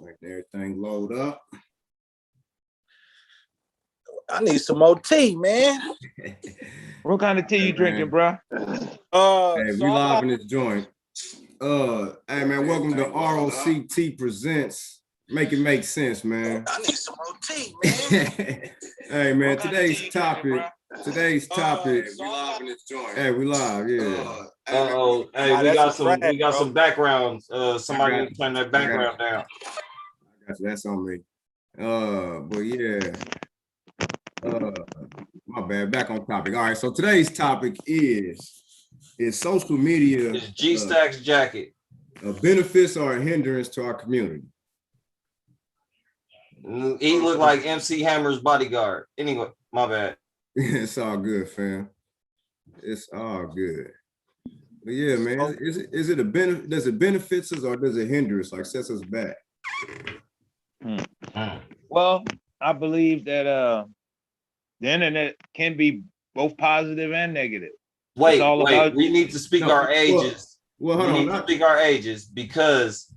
Like everything load up. I need some more tea, man. What kind of tea you drinking, bro? Hey, we live in this joint. Hey man, welcome to ROCT Presents. Make it make sense, man. I need some more tea, man. Hey man, today's topic. We live in this joint. Hey, we live, yeah. Hey, we got some backgrounds. Somebody can turn that background down. That's on me. But yeah. My bad. Back on topic. All right. So today's topic is social media. It's G-Stack's jacket. Benefits or a hindrance to our community? He looked like MC Hammer's bodyguard. Anyway, my bad. It's all good, fam. It's all good. But yeah, man, is it a benefit? Does it benefits us or does it hinder us? Like sets us back? Well, I believe that the internet can be both positive and negative. Wait, we need to speak our ages. Well, hold on. We need to speak our ages because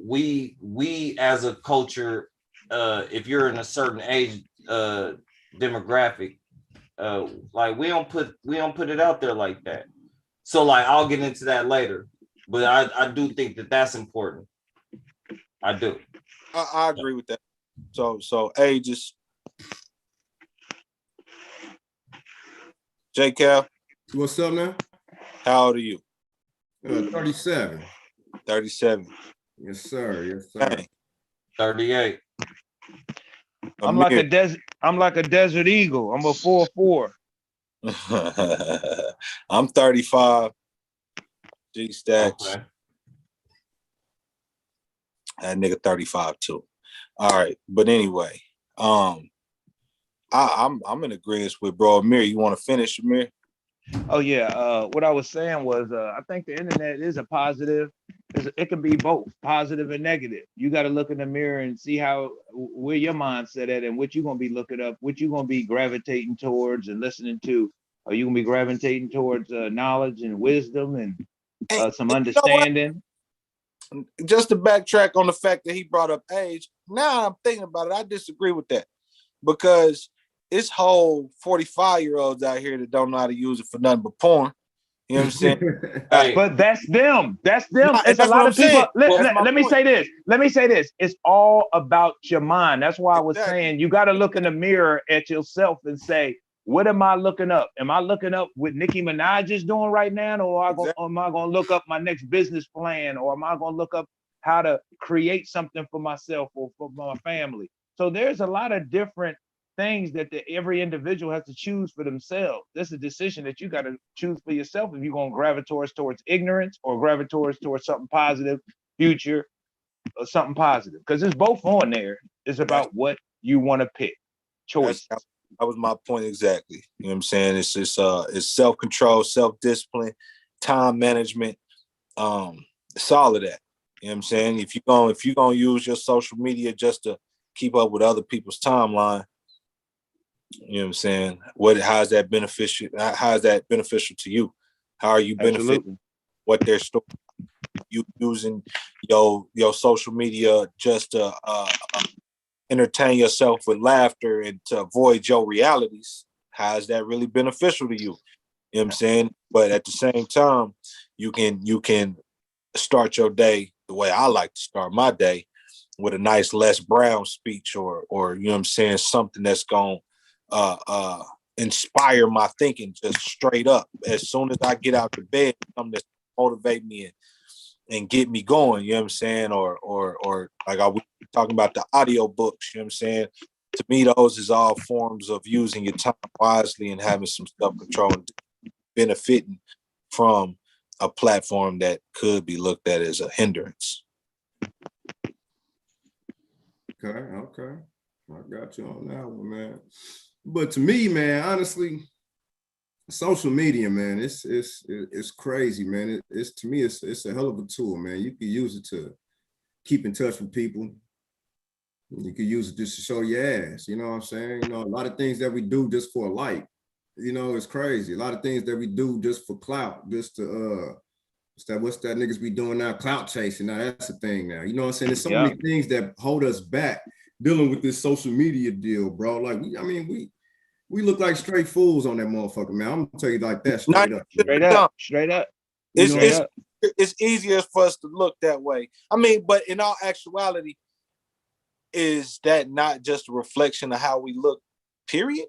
we as a culture, if you're in a certain age demographic, like we don't put it out there like that. So like I'll get into that later, but I do think that that's important. I do. I agree with that. So ages. J Cal, What's up, man? how old are you? 37. 37. Yes, sir. Yes, sir. 38. I'm like a desert eagle. I'm a 4'4". I'm 35. G-Stacks. Okay. That nigga 35 too. All right, but anyway, I'm in agreement with bro Amir. You want to finish, Amir? Oh yeah. What I was saying was, I think the internet is a positive. It can be both positive and negative. You got to look in the mirror and see where your mindset at and what you're gonna be looking up, what you're gonna be gravitating towards and listening to. Are you gonna be gravitating towards knowledge and wisdom and some understanding? Just to backtrack on the fact that he brought up age, now I'm thinking about it, I disagree with that because it's whole 45-year-olds out here that don't know how to use it for nothing but porn. You know what I'm saying? But that's them. That's them. No, it's a lot of people. Let me point. say this. It's all about your mind. That's why I was saying you got to look in the mirror at yourself and say, what am I looking up? Am I looking up what Nicki Minaj is doing right now? Or am I going to look up my next business plan? Or am I going to look up how to create something for myself or for my family? So there's a lot of different things that every individual has to choose for themselves. This is a decision that you got to choose for yourself if you're going to gravitate towards ignorance or gravitate towards something positive, future, or something positive. Because it's both on there. It's about what you want to pick. Choice. That was my point exactly. You know what I'm saying? It's just it's self-control, self-discipline, time management. It's all of that. You know what I'm saying? If you're gonna use your social media just to keep up with other people's timeline, you know what I'm saying? How is that beneficial? How is that beneficial to you? How are you benefiting what they're storing? You using your social media just to entertain yourself with laughter and to avoid your realities. How is that really beneficial to you? You know what I'm saying? But at the same time, you can start your day the way I like to start my day, with a nice Les Brown speech or you know what I'm saying, something that's going to inspire my thinking just straight up. As soon as I get out of bed, something that's motivate me and get me going, you know what I'm saying? Or like I was talking about the audio books, you know what I'm saying? To me, those is all forms of using your time wisely and having some self-control and benefiting from a platform that could be looked at as a hindrance. Okay. I got you on that one, man. But to me, man, honestly, social media, man, it's crazy, man. It's to me, it's a hell of a tool, man. You can use it to keep in touch with people. You can use it just to show your ass. You know what I'm saying? You know, a lot of things that we do just for a like, you know, it's crazy. A lot of things that we do just for clout, just to what's that niggas be doing now? Clout chasing. Now that's the thing now. You know what I'm saying? There's so many things that hold us back dealing with this social media deal, bro. Like we look like straight fools on that motherfucker, man. I'm gonna tell you like that straight up. Straight up. It's easier for us to look that way. I mean, but in all actuality, is that not just a reflection of how we look, period?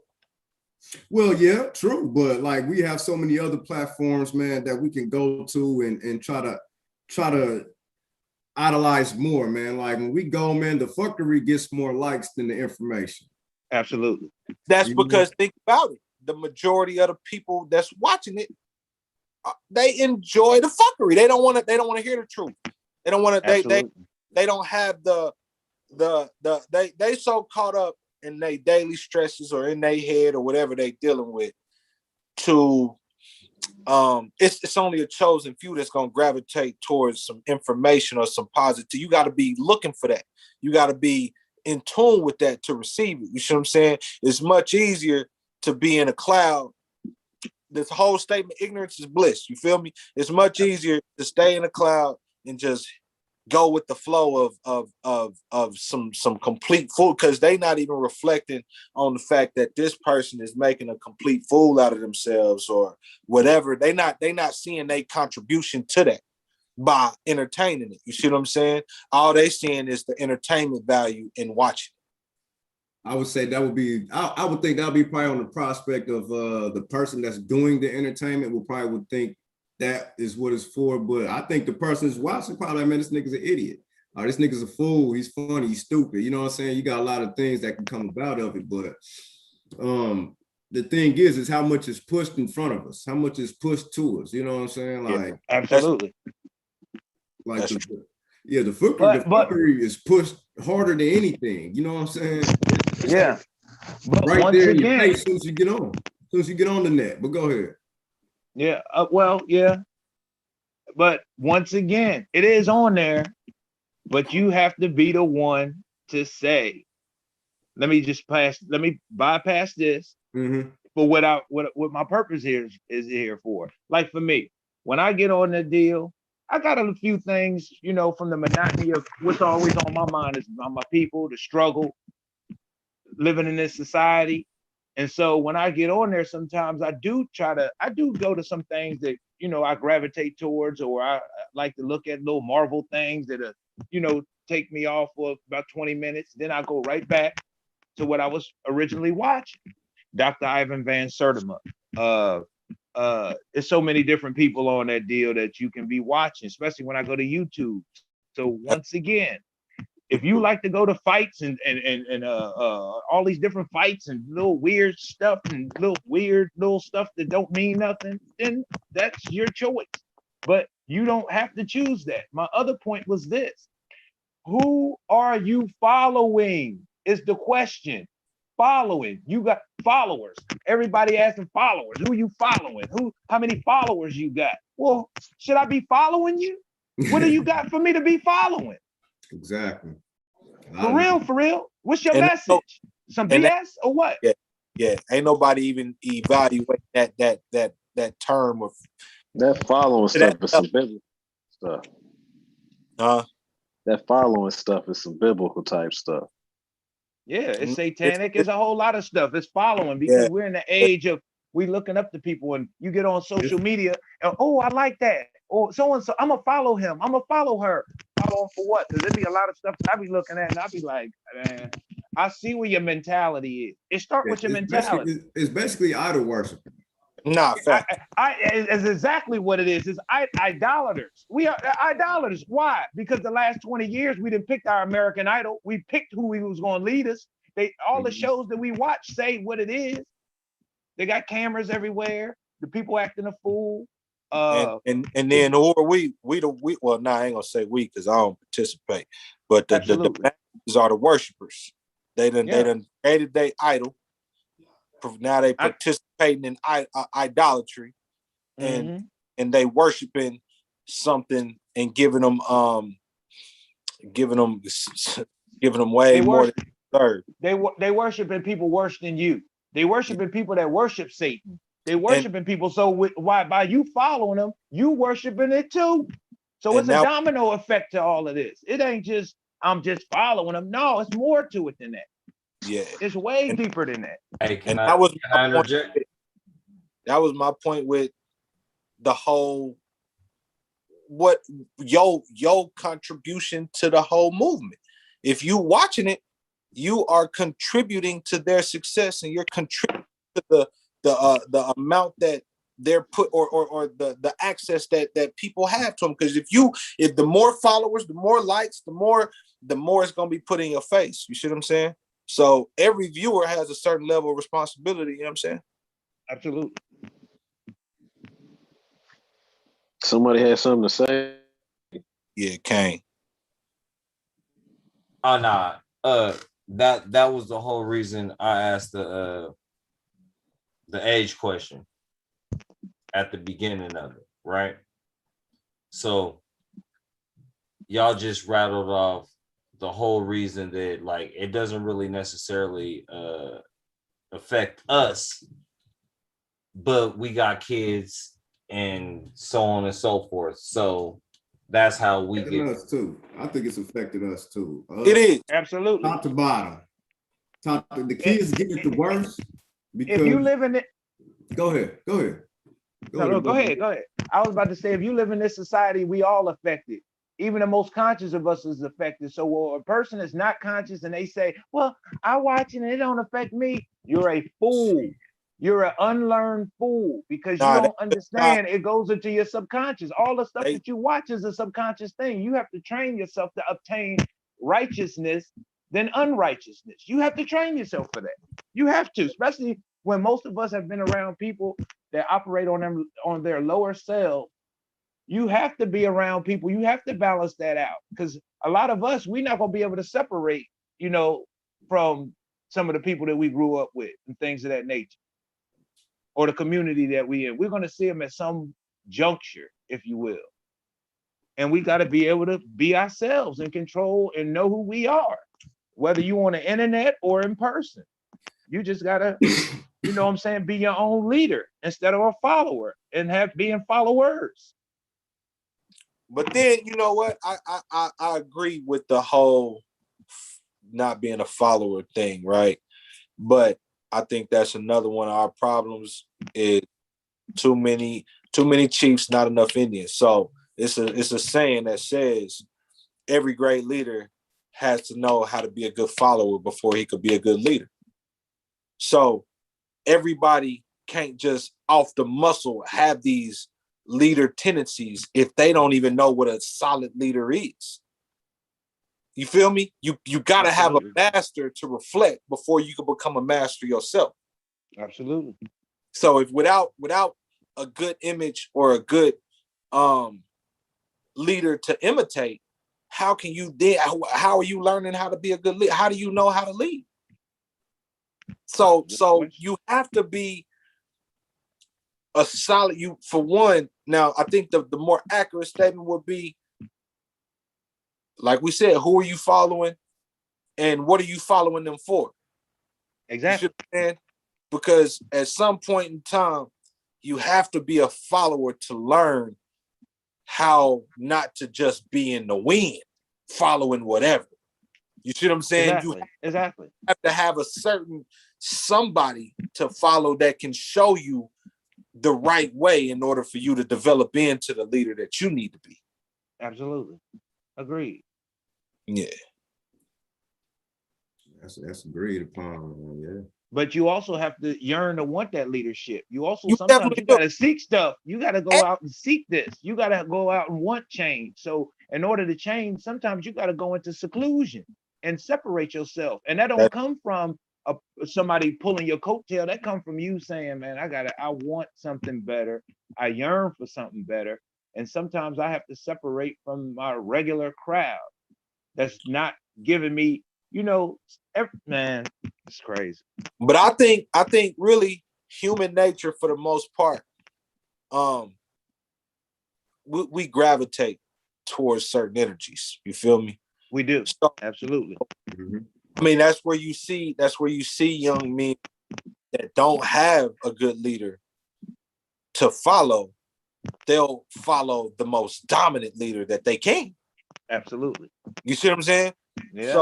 Well, yeah, true. But like we have so many other platforms, man, that we can go to and try to idolize more, man. Like when we go, man, the fuckery gets more likes than the information. Absolutely. That's because think about it. The majority of the people that's watching it, they enjoy the fuckery. They don't want to hear the truth. They don't want to. They don't have they so caught up in their daily stresses or in their head or whatever they dealing with to it's only a chosen few that's gonna gravitate towards some information or some positive. You got to be looking for that. You got to be in tune with that to receive it. You see what I'm saying? It's much easier to be in a cloud. This whole statement, ignorance is bliss. You feel me? It's much easier to stay in a cloud and just go with the flow of some complete fool, because they not even reflecting on the fact that this person is making a complete fool out of themselves or whatever. They not seeing their contribution to that by entertaining it. You see what I'm saying? All they seeing is the entertainment value in watching. I would say that would be, I would think that would be probably on the prospect of the person that's doing the entertainment would think that is what it's for. But I think the person is watching probably like, man, this nigga's an idiot. This nigga's a fool. He's funny. He's stupid. You know what I'm saying? You got a lot of things that can come about of it. But the thing is how much is pushed in front of us, how much is pushed to us. You know what I'm saying? Like, absolutely. Like the fuckery is pushed harder than anything. You know what I'm saying? Yeah. But right there in your face as soon as you get on the net. But go ahead. Yeah. Yeah. But once again, it is on there, but you have to be the one to say, let me bypass this for what my purpose here is here for. Like for me, when I get on the deal, I got a few things, from the monotony of what's always on my mind is my people, the struggle, living in this society. And so when I get on there, sometimes I do go to some things that, I gravitate towards, or I like to look at little Marvel things that, take me off for about 20 minutes. Then I go right back to what I was originally watching. Dr. Ivan Van Sertima. There's so many different people on that deal that you can be watching, especially when I go to YouTube. So once again, if you like to go to fights and all these different fights and little weird stuff and little stuff that don't mean nothing, then that's your choice. But you don't have to choose that. My other point was this: who are you following? Is the question. Following. You got followers. Everybody asking followers. Who are you following? How many followers you got? Well, should I be following you? What do you got for me to be following? Exactly. For real. What's your message? Some BS or what? Yeah. Ain't nobody even evaluate that term of that following stuff is some biblical stuff. That following stuff is some biblical type stuff. Yeah, it's satanic. It's a whole lot of stuff. It's following because we're in the age of we looking up to people, and you get on social media and I like that. Or so and so, I'm gonna follow him. I'm gonna follow her. Follow him for what? Because there'd be a lot of stuff that I be looking at, and I'd be like, man, I see where your mentality is. It start with your mentality. It's basically idol worship. Nah, fact. It's exactly what it is. It's idolaters. We are idolaters. Why? Because the last 20 years we didn't pick our American Idol. We picked who was going to lead us. All the shows that we watch say what it is. They got cameras everywhere. The people acting a fool. And then or we well, I ain't gonna say we because I don't participate, but the masses are the worshipers. They done created their idol. Now they participating in idolatry, and they worshiping something and giving them way more than deserve. They worshiping people worse than you. They worshiping people that worship Satan. They worshiping people. So why by you following them, you worshiping it too. So it's a domino effect to all of this. It ain't just I'm just following them. No, it's more to it than that. Yeah, it's way deeper than that. Hey, can that was I interject? That was my point with the whole what your contribution to the whole movement. If you watching it, you are contributing to their success, and you're contributing to the amount that they're put or the access that people have to them. Because if the more followers, the more likes, the more it's gonna be put in your face. You see what I'm saying? So every viewer has a certain level of responsibility. You know what I'm saying? Absolutely. Somebody had something to say. Yeah, Kane. Oh nah. That was the whole reason I asked the age question at the beginning of it, right? So y'all just rattled off the whole reason that like it doesn't really necessarily affect us, but we got kids and so on and so forth. So that's how we get us too. I think it's affected us too. It is absolutely top to bottom. The kids get it the worst because if you live in it. Go ahead. Go ahead. Go ahead. I was about to say, if you live in this society, we all affected. Even the most conscious of us is affected. So when a person is not conscious and they say, well, I watch and it don't affect me, you're a fool. You're an unlearned fool because you don't understand it goes into your subconscious. All the stuff that you watch is a subconscious thing. You have to train yourself to obtain righteousness than unrighteousness. You have to train yourself for that. You have to, especially when most of us have been around people that operate on their lower self. You have to be around people. You have to balance that out because a lot of us, we're not going to be able to separate, from some of the people that we grew up with and things of that nature, or the community that we in. We're going to see them at some juncture, if you will. And we got to be able to be ourselves and control and know who we are, whether you on the internet or in person. You just got to, be your own leader instead of a follower and being followers. But then, you know what? I agree with the whole not being a follower thing, right? But I think that's another one of our problems is too many chiefs, not enough Indians. So it's a saying that says every great leader has to know how to be a good follower before he could be a good leader. So everybody can't just off the muscle have these leader tendencies if they don't even know what a solid leader is. You feel me? You got to have a master to reflect before you can become a master yourself. Absolutely. So if without a good image or a good leader to imitate, how can you then? How are you learning how to be a good leader? How do you know how to lead? So you have to be a solid. You for one. Now I think the more accurate statement would be, like we said, who are you following, and what are you following them for? Exactly. Because at some point in time, you have to be a follower to learn how not to just be in the wind, following whatever. You see what I'm saying? Exactly. You have to have a certain somebody to follow that can show you the right way in order for you to develop into the leader that you need to be. Absolutely. Agreed. Yeah. That's agreed upon, yeah. But you also have to yearn to want that leadership. Sometimes you got to seek stuff. You got to go out and seek this. You got to go out and want change. So in order to change, sometimes you got to go into seclusion and separate yourself. And that don't come from somebody pulling your coattail. That come from you saying, man, I want something better. I yearn for something better. And sometimes I have to separate from my regular crowd that's not giving me, man, it's crazy. But I think really human nature for the most part, we gravitate towards certain energies. You feel me? We do. So, absolutely. I mean, that's where you see young men that don't have a good leader to follow, they'll follow the most dominant leader that they can. Absolutely. You see what I'm saying? Yeah.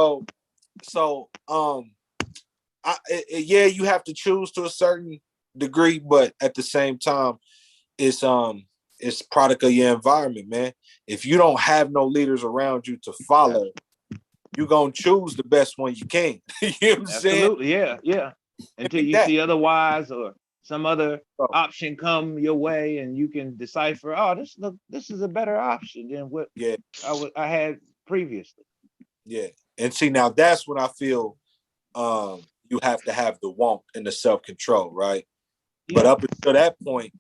So yeah, you have to choose to a certain degree, but at the same time, it's product of your environment, man. If you don't have no leaders around you to follow, you're gonna choose the best one you can. You know what I'm saying? Absolutely, yeah. Until you see otherwise or some other option come your way and you can decipher, oh, this is a better option than what I had previously. Yeah. And see, now that's when I feel you have to have the want and the self-control, right? Yeah. But up until that point,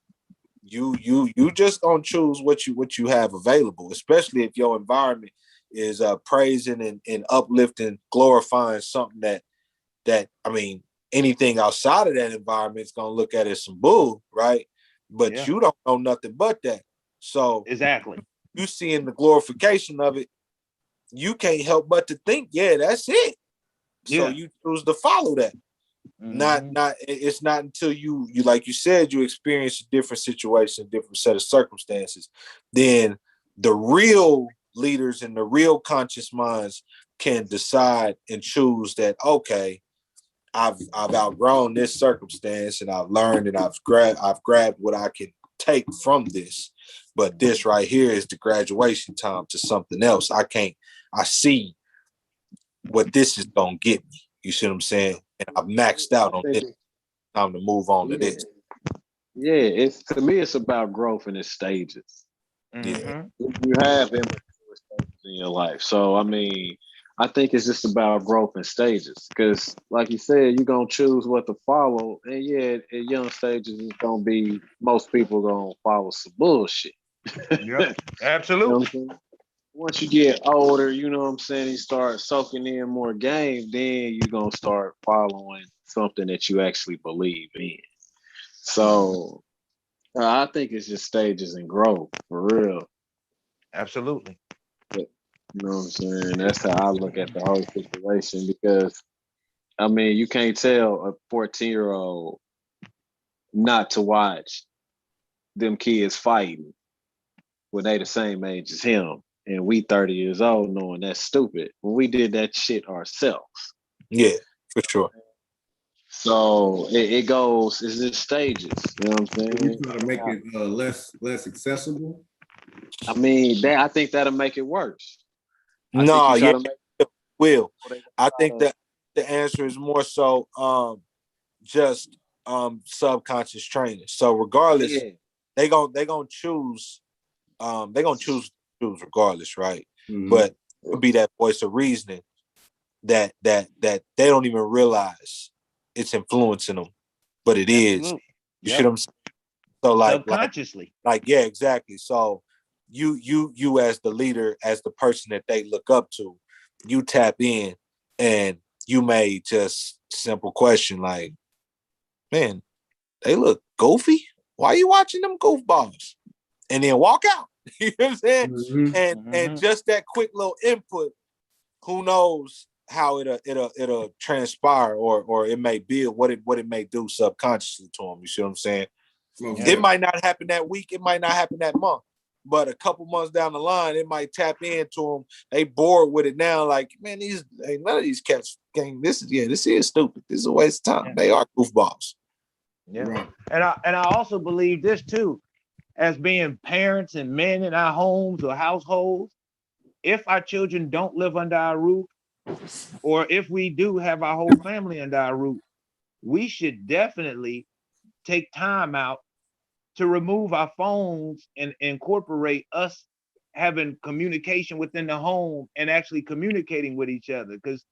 you just don't choose what you have available, especially if your environment is praising and uplifting, glorifying something that I mean, anything outside of that environment is gonna look at it as some bull, right? But you don't know nothing but that. So exactly, you seeing the glorification of it, you can't help but to think, yeah, that's it. So you choose to follow that. Mm-hmm. Not it's not until you like you said, you experience a different situation, different set of circumstances, then the real leaders and the real conscious minds can decide and choose that, okay, I've outgrown this circumstance and I've learned and I've grabbed what I can take from this. But this right here is the graduation time to something else. I see what this is gonna get me. You see what I'm saying? And I've maxed out on this. Time to move on to this. Yeah, it's to me, it's about growth in its stages. Yeah. You have immature stages in your life. So I mean, I think it's just about growth in stages. Because like you said, you're gonna choose what to follow. And yeah, at young stages, it's gonna be most people gonna follow some bullshit. Yep, absolutely. You know, once you get older, you know what I'm saying, you start soaking in more game, then you're going to start following something that you actually believe in. So I think it's just stages and growth, for real. Absolutely. But, you know what I'm saying? That's how I look at the whole situation because, I mean, you can't tell a 14-year-old not to watch them kids fighting when they the same age as him. And we 30 years old knowing that's stupid when we did that shit ourselves. Yeah, for sure. So it goes, it's in stages. You know what I'm saying? You try to make it less accessible. I mean, I think that'll make it worse. No, yeah, it will. I think that the answer is more so just subconscious training. So regardless, they gonna choose regardless, right? Mm-hmm. But it'll be that voice of reasoning that they don't even realize it's influencing them, but it is. You see what I'm saying? So subconsciously, yeah, exactly. So you as the leader, as the person that they look up to, you tap in and you may just simple question like, man, they look goofy. Why are you watching them goofballs? And then walk out. You know what I'm saying? Mm-hmm. And just that quick little input, who knows how it'll transpire or it may be what it may do subconsciously to them. You see what I'm saying? Okay. It might not happen that week, it might not happen that month, but a couple months down the line, it might tap into them. They bored with it now, like, man, none of these cats game. This is stupid. This is a waste of time. Yeah. They are goofballs. Yeah. Right. And I also believe this too. As being parents and men in our homes or households, if our children don't live under our roof, or if we do have our whole family under our roof, we should definitely take time out to remove our phones and incorporate us having communication within the home and actually communicating with each other. Because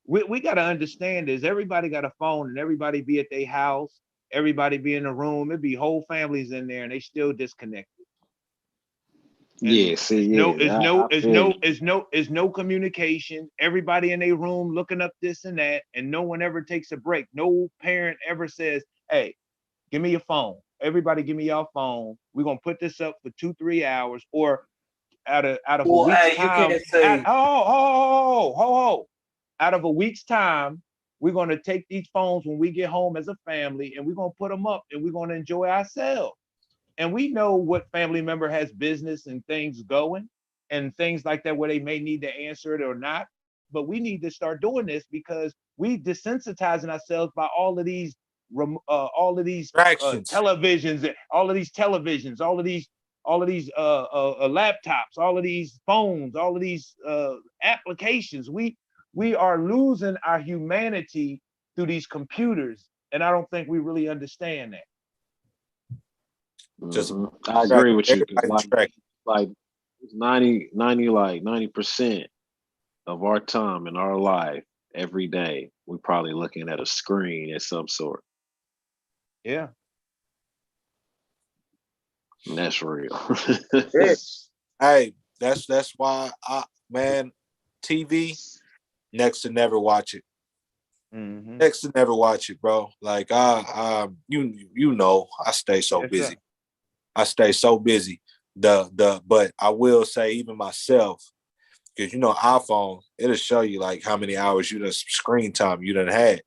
we got to understand is everybody got a phone and everybody be at their house. Everybody be in a room, it'd be whole families in there and they still disconnected. And it's no communication. Everybody in their room looking up this and that, and no one ever takes a break. No parent ever says, hey, give me your phone. Everybody give me your phone. We're gonna put this up for 2-3 hours or out of a week's time. Out of a week's time, we're going to take these phones when we get home as a family and we're going to put them up and we're going to enjoy ourselves. and we know what family member has business and things going and things like that where they may need to answer it or not. But we need to start doing this because we desensitizing ourselves by all of these televisions, all of these televisions, all of these laptops, all of these phones, all of these applications. We are losing our humanity through these computers, and I don't think we really understand that. Just I agree with you. Like 90% of our time in our life every day, we're probably looking at a screen of some sort. Yeah. And that's real. Hey, that's why TV, next to never watch it. Mm-hmm. Next to never watch it, bro. Like you know, I stay so busy. Sir. I stay so busy. But I will say, even myself, because iPhone, it'll show you like how many hours you done screen time you done had.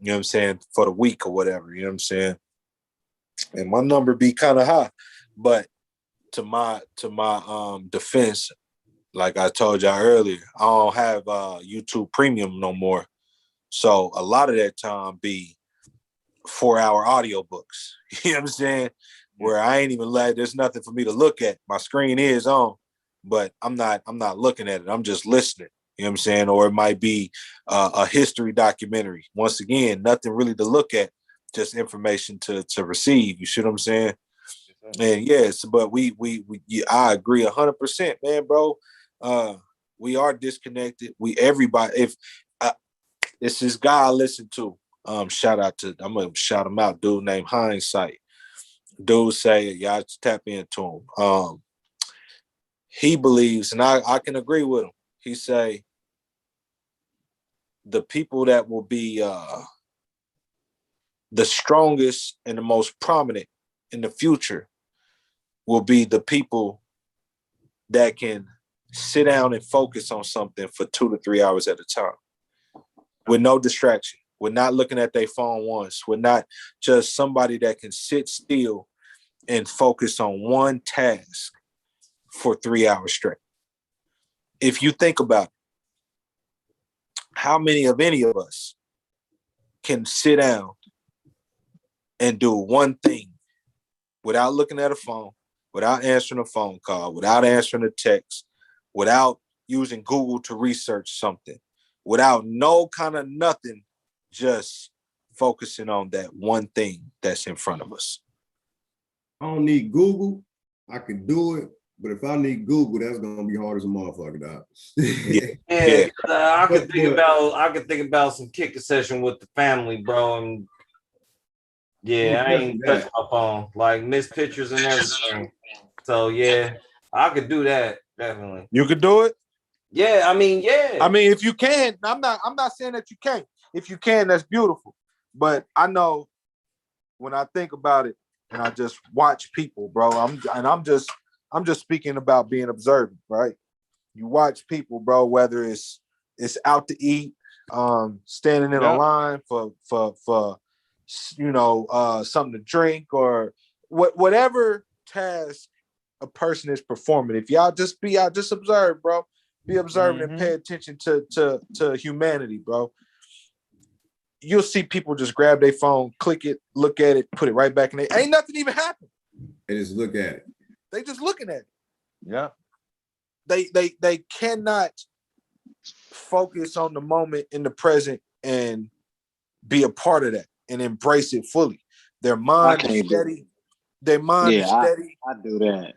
You know what I'm saying, for the week or whatever. You know what I'm saying, and my number be kind of high, but to my defense, like I told y'all earlier, I don't have YouTube Premium no more. So a lot of that time be 4-hour audiobooks. You know what I'm saying? Where I ain't even there's nothing for me to look at. My screen is on, but I'm not looking at it. I'm just listening. You know what I'm saying? Or it might be a history documentary. Once again, nothing really to look at, just information to receive. You see what I'm saying? And yes, but I agree 100%, man, bro. We are disconnected. Everybody, if it's this guy I listen to, I'm gonna shout him out, dude named Hindsight. Dude say, y'all just tap into him. He believes, and I can agree with him. He say, the people that will be the strongest and the most prominent in the future will be the people that can sit down and focus on something for 2 to 3 hours at a time with no distraction. We're not looking at their phone once. We're not just somebody that can sit still and focus on one task for 3 hours straight. If you think about it, how many of any of us can sit down and do one thing without looking at a phone, without answering a phone call, without answering a text, without using Google to research something, without no kind of nothing, just focusing on that one thing that's in front of us? I don't need Google. I could do it. But if I need Google, that's gonna be hard as a motherfucker, dog. Yeah. I could think about some kicking session with the family, bro. And yeah, I ain't touch my phone, like missed pictures and everything. So yeah, I could do that, definitely. You could do it? Yeah, I mean, if you can, I'm not saying that you can't. If you can, that's beautiful. But I know when I think about it and I just watch people, bro, I'm just speaking about being observant, right? You watch people, bro, whether it's out to eat, standing in a line for something to drink, or whatever task a person is performing. If y'all just be out, just observe, bro. Be observant and pay attention to humanity, bro. You'll see people just grab their phone, click it, look at it, put it right back in there. Ain't nothing even happened. They just look at it. They just looking at it. Yeah. They cannot focus on the moment in the present and be a part of that and embrace it fully. Their mind is steady. Their mind is steady. I do that.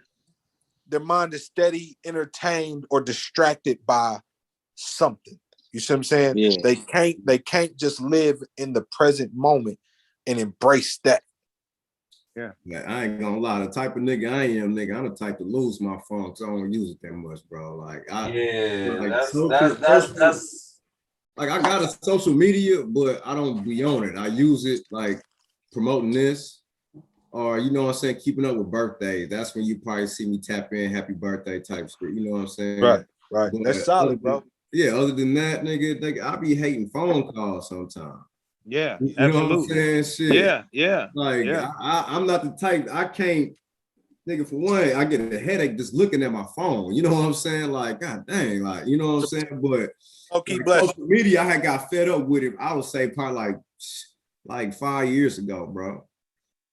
Their mind is steady, entertained, or distracted by something. You see what I'm saying? Yeah. They can't just live in the present moment and embrace that. Yeah. I ain't gonna lie, the type of nigga I am, I'm the type to lose my phone because I don't use it that much, bro. Like that's like I got a social media, but I don't be on it. I use it like promoting this, or you know what I'm saying, keeping up with birthdays. That's when you probably see me tap in happy birthday type shit. You know what I'm saying? Right. But that's solid, bro. Yeah, other than that, nigga, I be hating phone calls sometimes. Yeah, you absolutely. know what I'm saying? Shit. Yeah. Like I'm not the type. I can't nigga, for one, I get a headache just looking at my phone. You know what I'm saying? Like, god dang, like, you know what I'm saying? But Okay, like, bless social media, I had got fed up with it. I would say probably like 5 years ago, bro.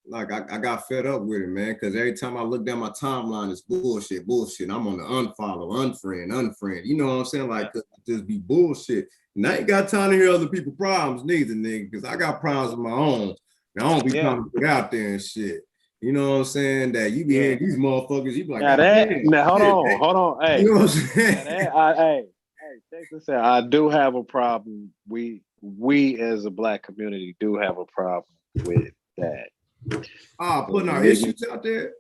Like I got fed up with it, man. Because every time I look down my timeline, it's bullshit. I'm on the unfollow, unfriend. You know what I'm saying? Like just be bullshit. And I ain't got time to hear other people's problems neither, nigga. Because I got problems of my own. And I don't be trying to put out there and shit. You know what I'm saying? That you be hearing these motherfuckers, you be like, hold on. Hey, you know what I'm saying? hey, check this out. I do have a problem. We as a black community do have a problem with that. Putting our issues out there.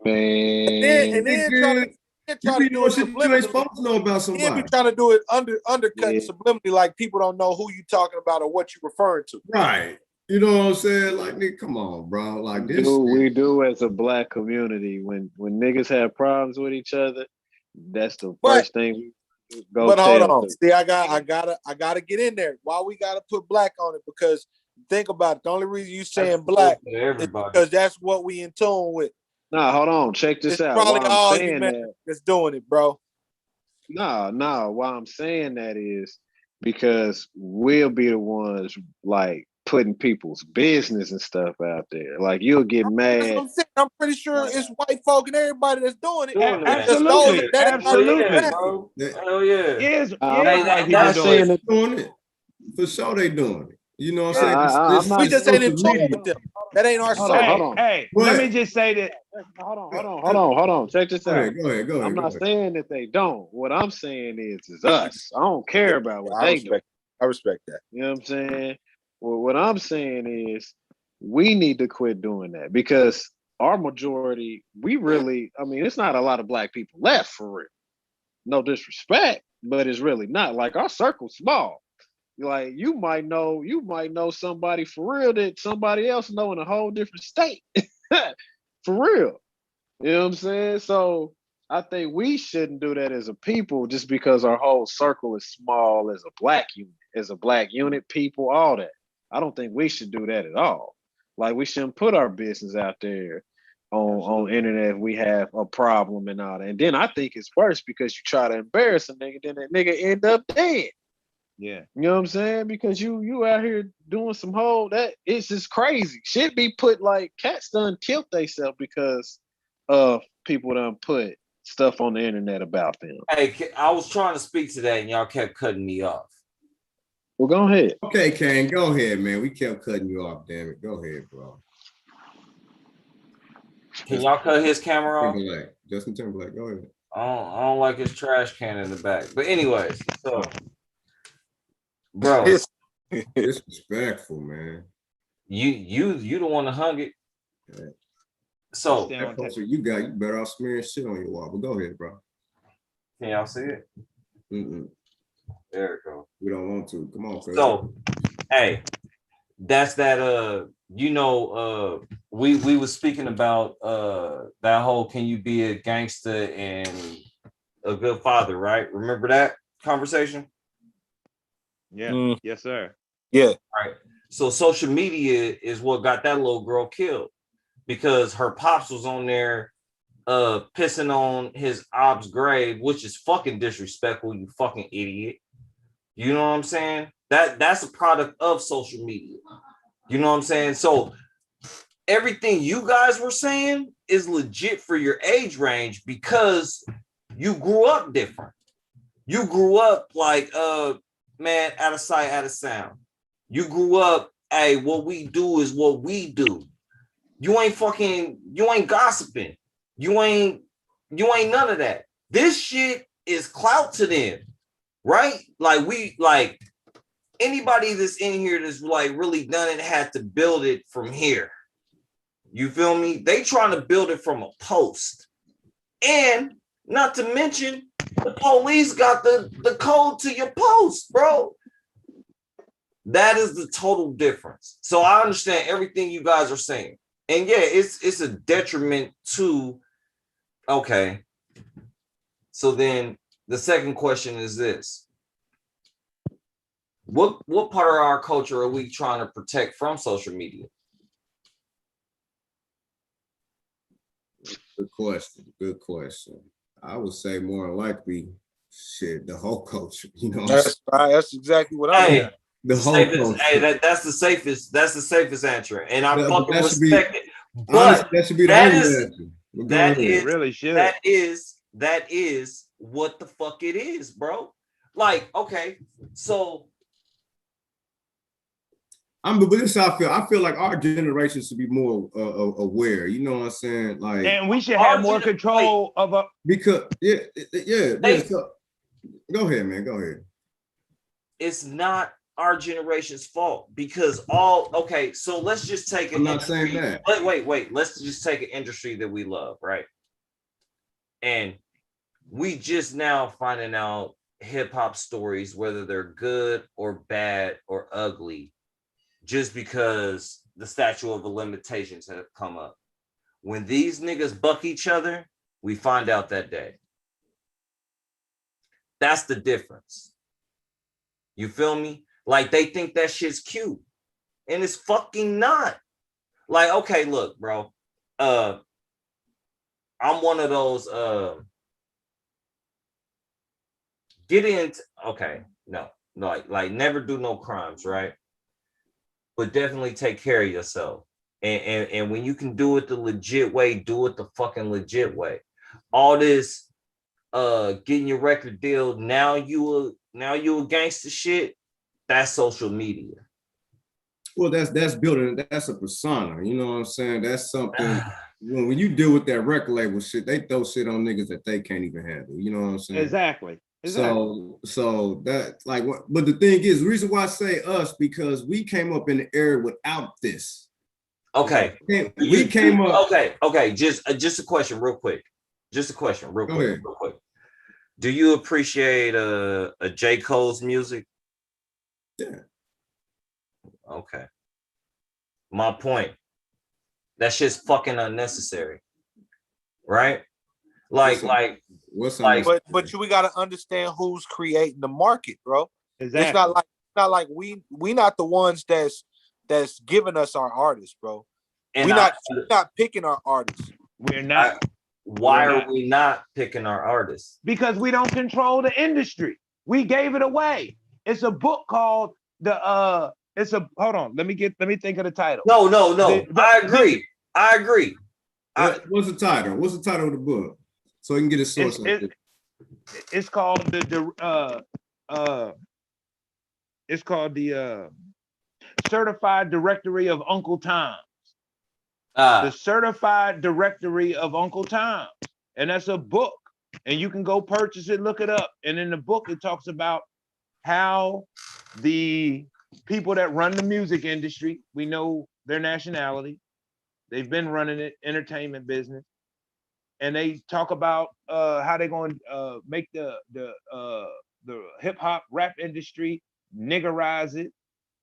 Man. And then try to do it shit you ain't supposed to know about somebody. Be trying to do it undercut subliminally, like people don't know who you talking about or what you referring to. Right. You know what I'm saying? Like, nigga, come on, bro. Like this. We do as a black community. When niggas have problems with each other, that's the first thing we go. But hold on. See, I gotta get in there. Why we gotta put black on it? Because think about it. The only reason you saying black is because that's what we in tune with. Nah, hold on. Check this out. Probably all humanity that's doing it, bro. No. Why I'm saying that is because we'll be the ones like putting people's business and stuff out there. Like you'll get mad. I'm pretty sure it's white folk and everybody that's doing it. Absolutely. Bro. Hell yeah. I'm not saying they're doing it. For sure they doing it. You know what I'm saying? We just ain't in tune with them. That ain't our soul. Hold on. Hey, let me just say that. Hold on. Check this out. Go ahead. I'm not saying that they don't. What I'm saying is us. I don't care about what they do. I respect that. You know what I'm saying? Well, what I'm saying is we need to quit doing that because our majority, it's not a lot of black people left for real. No disrespect, but it's really not. Like our circle's small. Like you might know somebody for real that somebody else know in a whole different state. For real. You know what I'm saying? So I think we shouldn't do that as a people just because our whole circle is small as a black unit, people, all that. I don't think we should do that at all. Like we shouldn't put our business out there on internet if we have a problem and all that. And then I think it's worse because you try to embarrass a nigga, then that nigga end up dead. Yeah. You know what I'm saying? Because you out here doing some that it's just crazy. Shit be put like cats done killed themselves because of people done put stuff on the internet about them. Hey, I was trying to speak to that and y'all kept cutting me off. Well, go ahead. Okay, Kane, go ahead, man. We kept cutting you off, damn it. Go ahead, bro. Can y'all cut his camera off? Justin Timberlake, go ahead. I don't like his trash can in the back. But anyways, so bro, disrespectful, man. You the one that hung it. Yeah. So you better off smearing shit on your wall. But go ahead, bro. Can y'all see it? Mm-mm. There it goes. We don't want to. Come on, Chris. So, hey, that's that. We was speaking about that whole can you be a gangster and a good father, right? Remember that conversation? Yeah. Yes, sir. Yeah. Right. So social media is what got that little girl killed because her pops was on there pissing on his ob's grave, which is fucking disrespectful, you fucking idiot. You know what I'm saying? That's a product of social media. You know what I'm saying? So everything you guys were saying is legit for your age range because you grew up different. You grew up like man, out of sight, out of sound. You grew up, hey, what we do is what we do. You ain't gossiping. You ain't none of that. This shit is clout to them, right? Like anybody that's in here that's like really done it had to build it from here. You feel me? They trying to build it from a post. And not to mention, the police got the code to your post, bro. That is the total difference. So I understand everything you guys are saying. And yeah, it's a detriment to, okay. So then the second question is this. What part of our culture are we trying to protect from social media? Good question. Good question. I would say more likely, shit, the whole culture. You know, what I'm saying? That's right. That's exactly what I'm saying. Hey, The whole safest, culture. hey, that's the safest. That's the safest answer, and I But fucking that should be respect it. honestly. But That should be the that only is answer. But go that ahead. It is really should. that is what the fuck it is, bro. Like, okay, so But this is how I feel. I feel like our generation should be more aware. You know what I'm saying? Like, And we should have more wait, control of a. because yeah. they, So, go ahead, man. Go ahead. it's not our generation's fault because okay, so let's just take I'm an not saying industry. that. Wait. Let's just take an industry that we love, right? And we just now finding out hip hop stories, whether they're good or bad or ugly, just because the statute of limitations have come up. When these niggas buck each other, we find out that day. That's the difference. You feel me? Like they think that shit's cute, and it's fucking not. Like, okay, look, bro. I'm one of those get into okay, no, like never do no crimes, right? But definitely take care of yourself. And when you can do it the legit way, do it the fucking legit way. All this getting your record deal, now you a gangster shit, that's social media. Well, that's building. That's a persona. You know what I'm saying? That's something. When you deal with that record label shit, they throw shit on niggas that they can't even handle. You know what I'm saying? Exactly. So that like what? But the thing is, the reason why I say us because we came up in the era without this. Okay. We came up. Okay. Just a question, real quick. Just a question, real quick. Do you appreciate a J. Cole's music? Yeah. Okay. My point. That shit's fucking unnecessary, right? Like, but we gotta understand who's creating the market, bro. Exactly. It's not like we not the ones that's giving us our artists, bro. We're not picking our artists. We're not. Why are we not picking our artists? Because we don't control the industry. We gave it away. It's a book called hold on. Let me think of the title. No. I agree. What's the title? What's the title of the book? So you can get a source. It's called the Certified Directory of Uncle Tom's. The Certified Directory of Uncle Tom's. And that's a book. And you can go purchase it, look it up. And in the book, it talks about how the people that run the music industry, we know their nationality. They've been running it, entertainment business. And they talk about how they're going to make the hip hop rap industry niggerize it,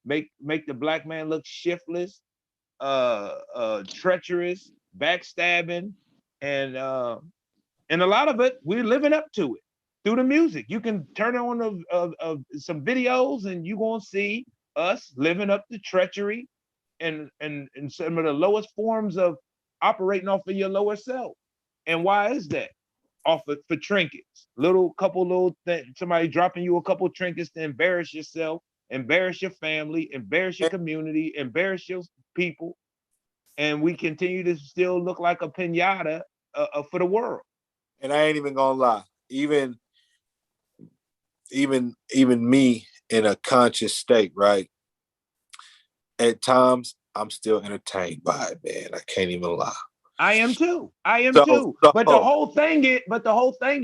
make the black man look shiftless, treacherous, backstabbing, and a lot of it we're living up to it through the music. You can turn on some videos and you're gonna see us living up to treachery and some of the lowest forms of operating off of your lower self. And why is that? Off of, for trinkets, somebody dropping you a couple trinkets to embarrass yourself, embarrass your family, embarrass your community, embarrass your people, and we continue to still look like a piñata for the world. And I ain't even gonna lie, even me in a conscious state, right? At times, I'm still entertained by it, man. I can't even lie. I am too. But the whole thing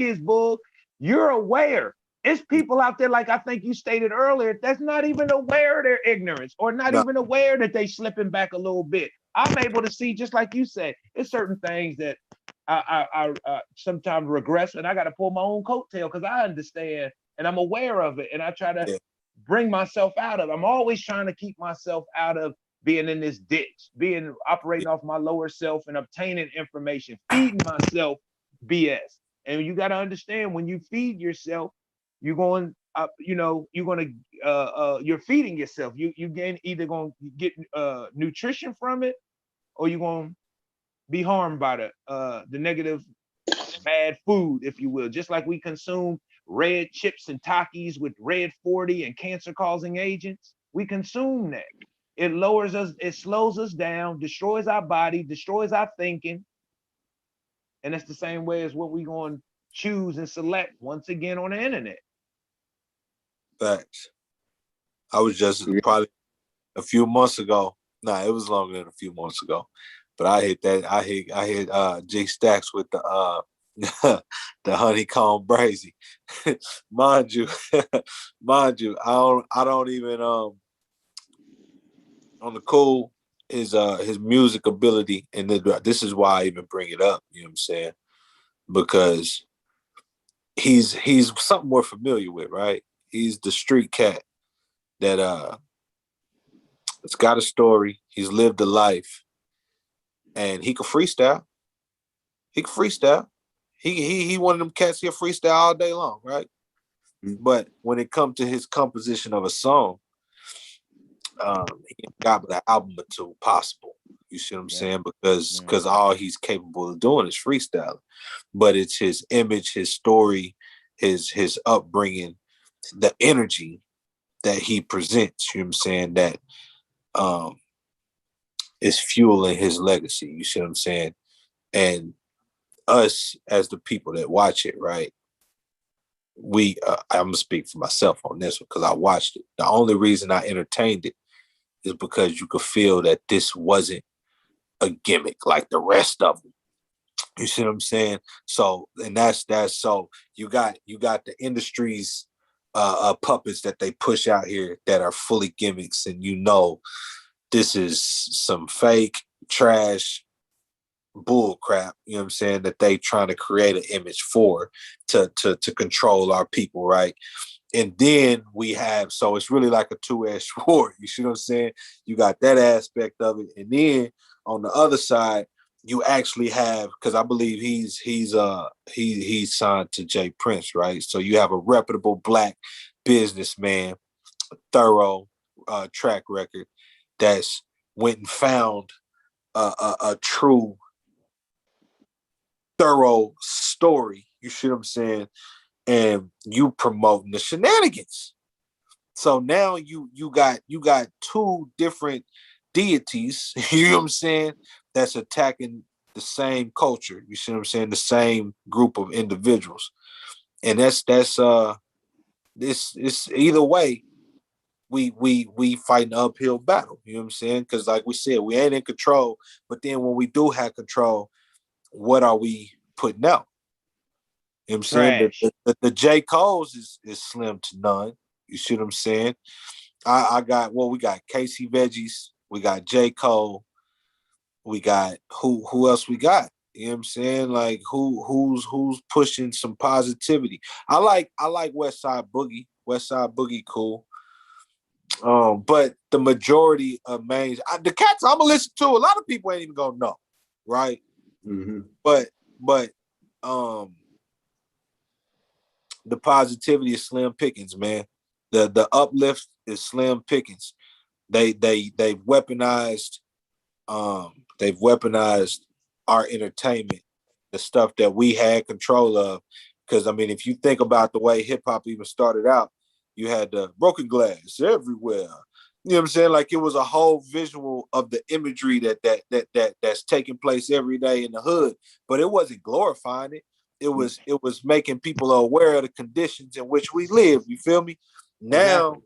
is, Bull, you're aware. It's people out there, like I think you stated earlier, that's not even aware of their ignorance or not even aware that they slipping back a little bit. I'm able to see, just like you said, it's certain things that I sometimes regress, and I got to pull my own coattail because I understand and I'm aware of it, and I try to bring myself out of it. I'm always trying to keep myself out of being in this ditch, operating off my lower self and obtaining information, feeding myself BS. And you got to understand, when you feed yourself, you're going, you're feeding yourself. Either going to get nutrition from it, or you're going to be harmed by the negative bad food, if you will. Just like we consume red chips and Takis with red 40 and cancer-causing agents, we consume that. It lowers us, it slows us down, destroys our body, destroys our thinking. And that's the same way as what we're going to choose and select once again on the internet. Facts. I was just probably a few months ago. Nah, it was longer than a few months ago. But I hit G Stacks with the the honeycomb brazy. mind you, I don't even on the cool his music ability, and this is why I even bring it up, you know what I'm saying? Because he's something we're familiar with, right? He's the street cat that it's got a story, he's lived a life, and he could freestyle. He one of them cats, he'll freestyle all day long, right? Mm-hmm. But when it comes to his composition of a song, he got the album or two possible. You see what I'm saying? Because all he's capable of doing is freestyling. But it's his image, his story, his upbringing, the energy that he presents, you know what I'm saying, that is fueling his legacy. You see what I'm saying? And us as the people that watch it, right? I'm gonna speak for myself on this one because I watched it. The only reason I entertained it is because you could feel that this wasn't a gimmick like the rest of them. You see what I'm saying? So, and that's so you got the industry's puppets that they push out here that are fully gimmicks, and you know this is some fake trash bull crap, you know what I'm saying, that they trying to create an image for to control our people, right? And then we have, so it's really like a two-edged sword, you see what I'm saying? You got that aspect of it, and then on the other side, you actually have, because I believe he's signed to Jay Prince, right? So you have a reputable Black businessman, thorough track record that's went and found a true thorough story, you see what I'm saying, and you promoting the shenanigans. So now you got two different deities, you know what I'm saying, that's attacking the same culture, you see what I'm saying, the same group of individuals. And that's it's either way, we fight an uphill battle, you know what I'm saying? Because like we said, we ain't in control, but then when we do have control, what are we putting out? You know what I'm saying? The J. Cole's is slim to none. You see what I'm saying? We got Casey Veggies, we got J. Cole, we got who else we got? You know what I'm saying? Like who's pushing some positivity. I like West Side Boogie. West Side Boogie cool. But the majority of the cats I'm gonna listen to, a lot of people ain't even gonna know, right? Mm-hmm. But the positivity is slim pickings, man. The uplift is slim pickings. They've weaponized our entertainment, the stuff that we had control of. Because I mean, if you think about the way hip hop even started out, you had the broken glass everywhere. You know what I'm saying? Like it was a whole visual of the imagery that's taking place every day in the hood, but it wasn't glorifying it. It was making people aware of the conditions in which we live. You feel me? Now,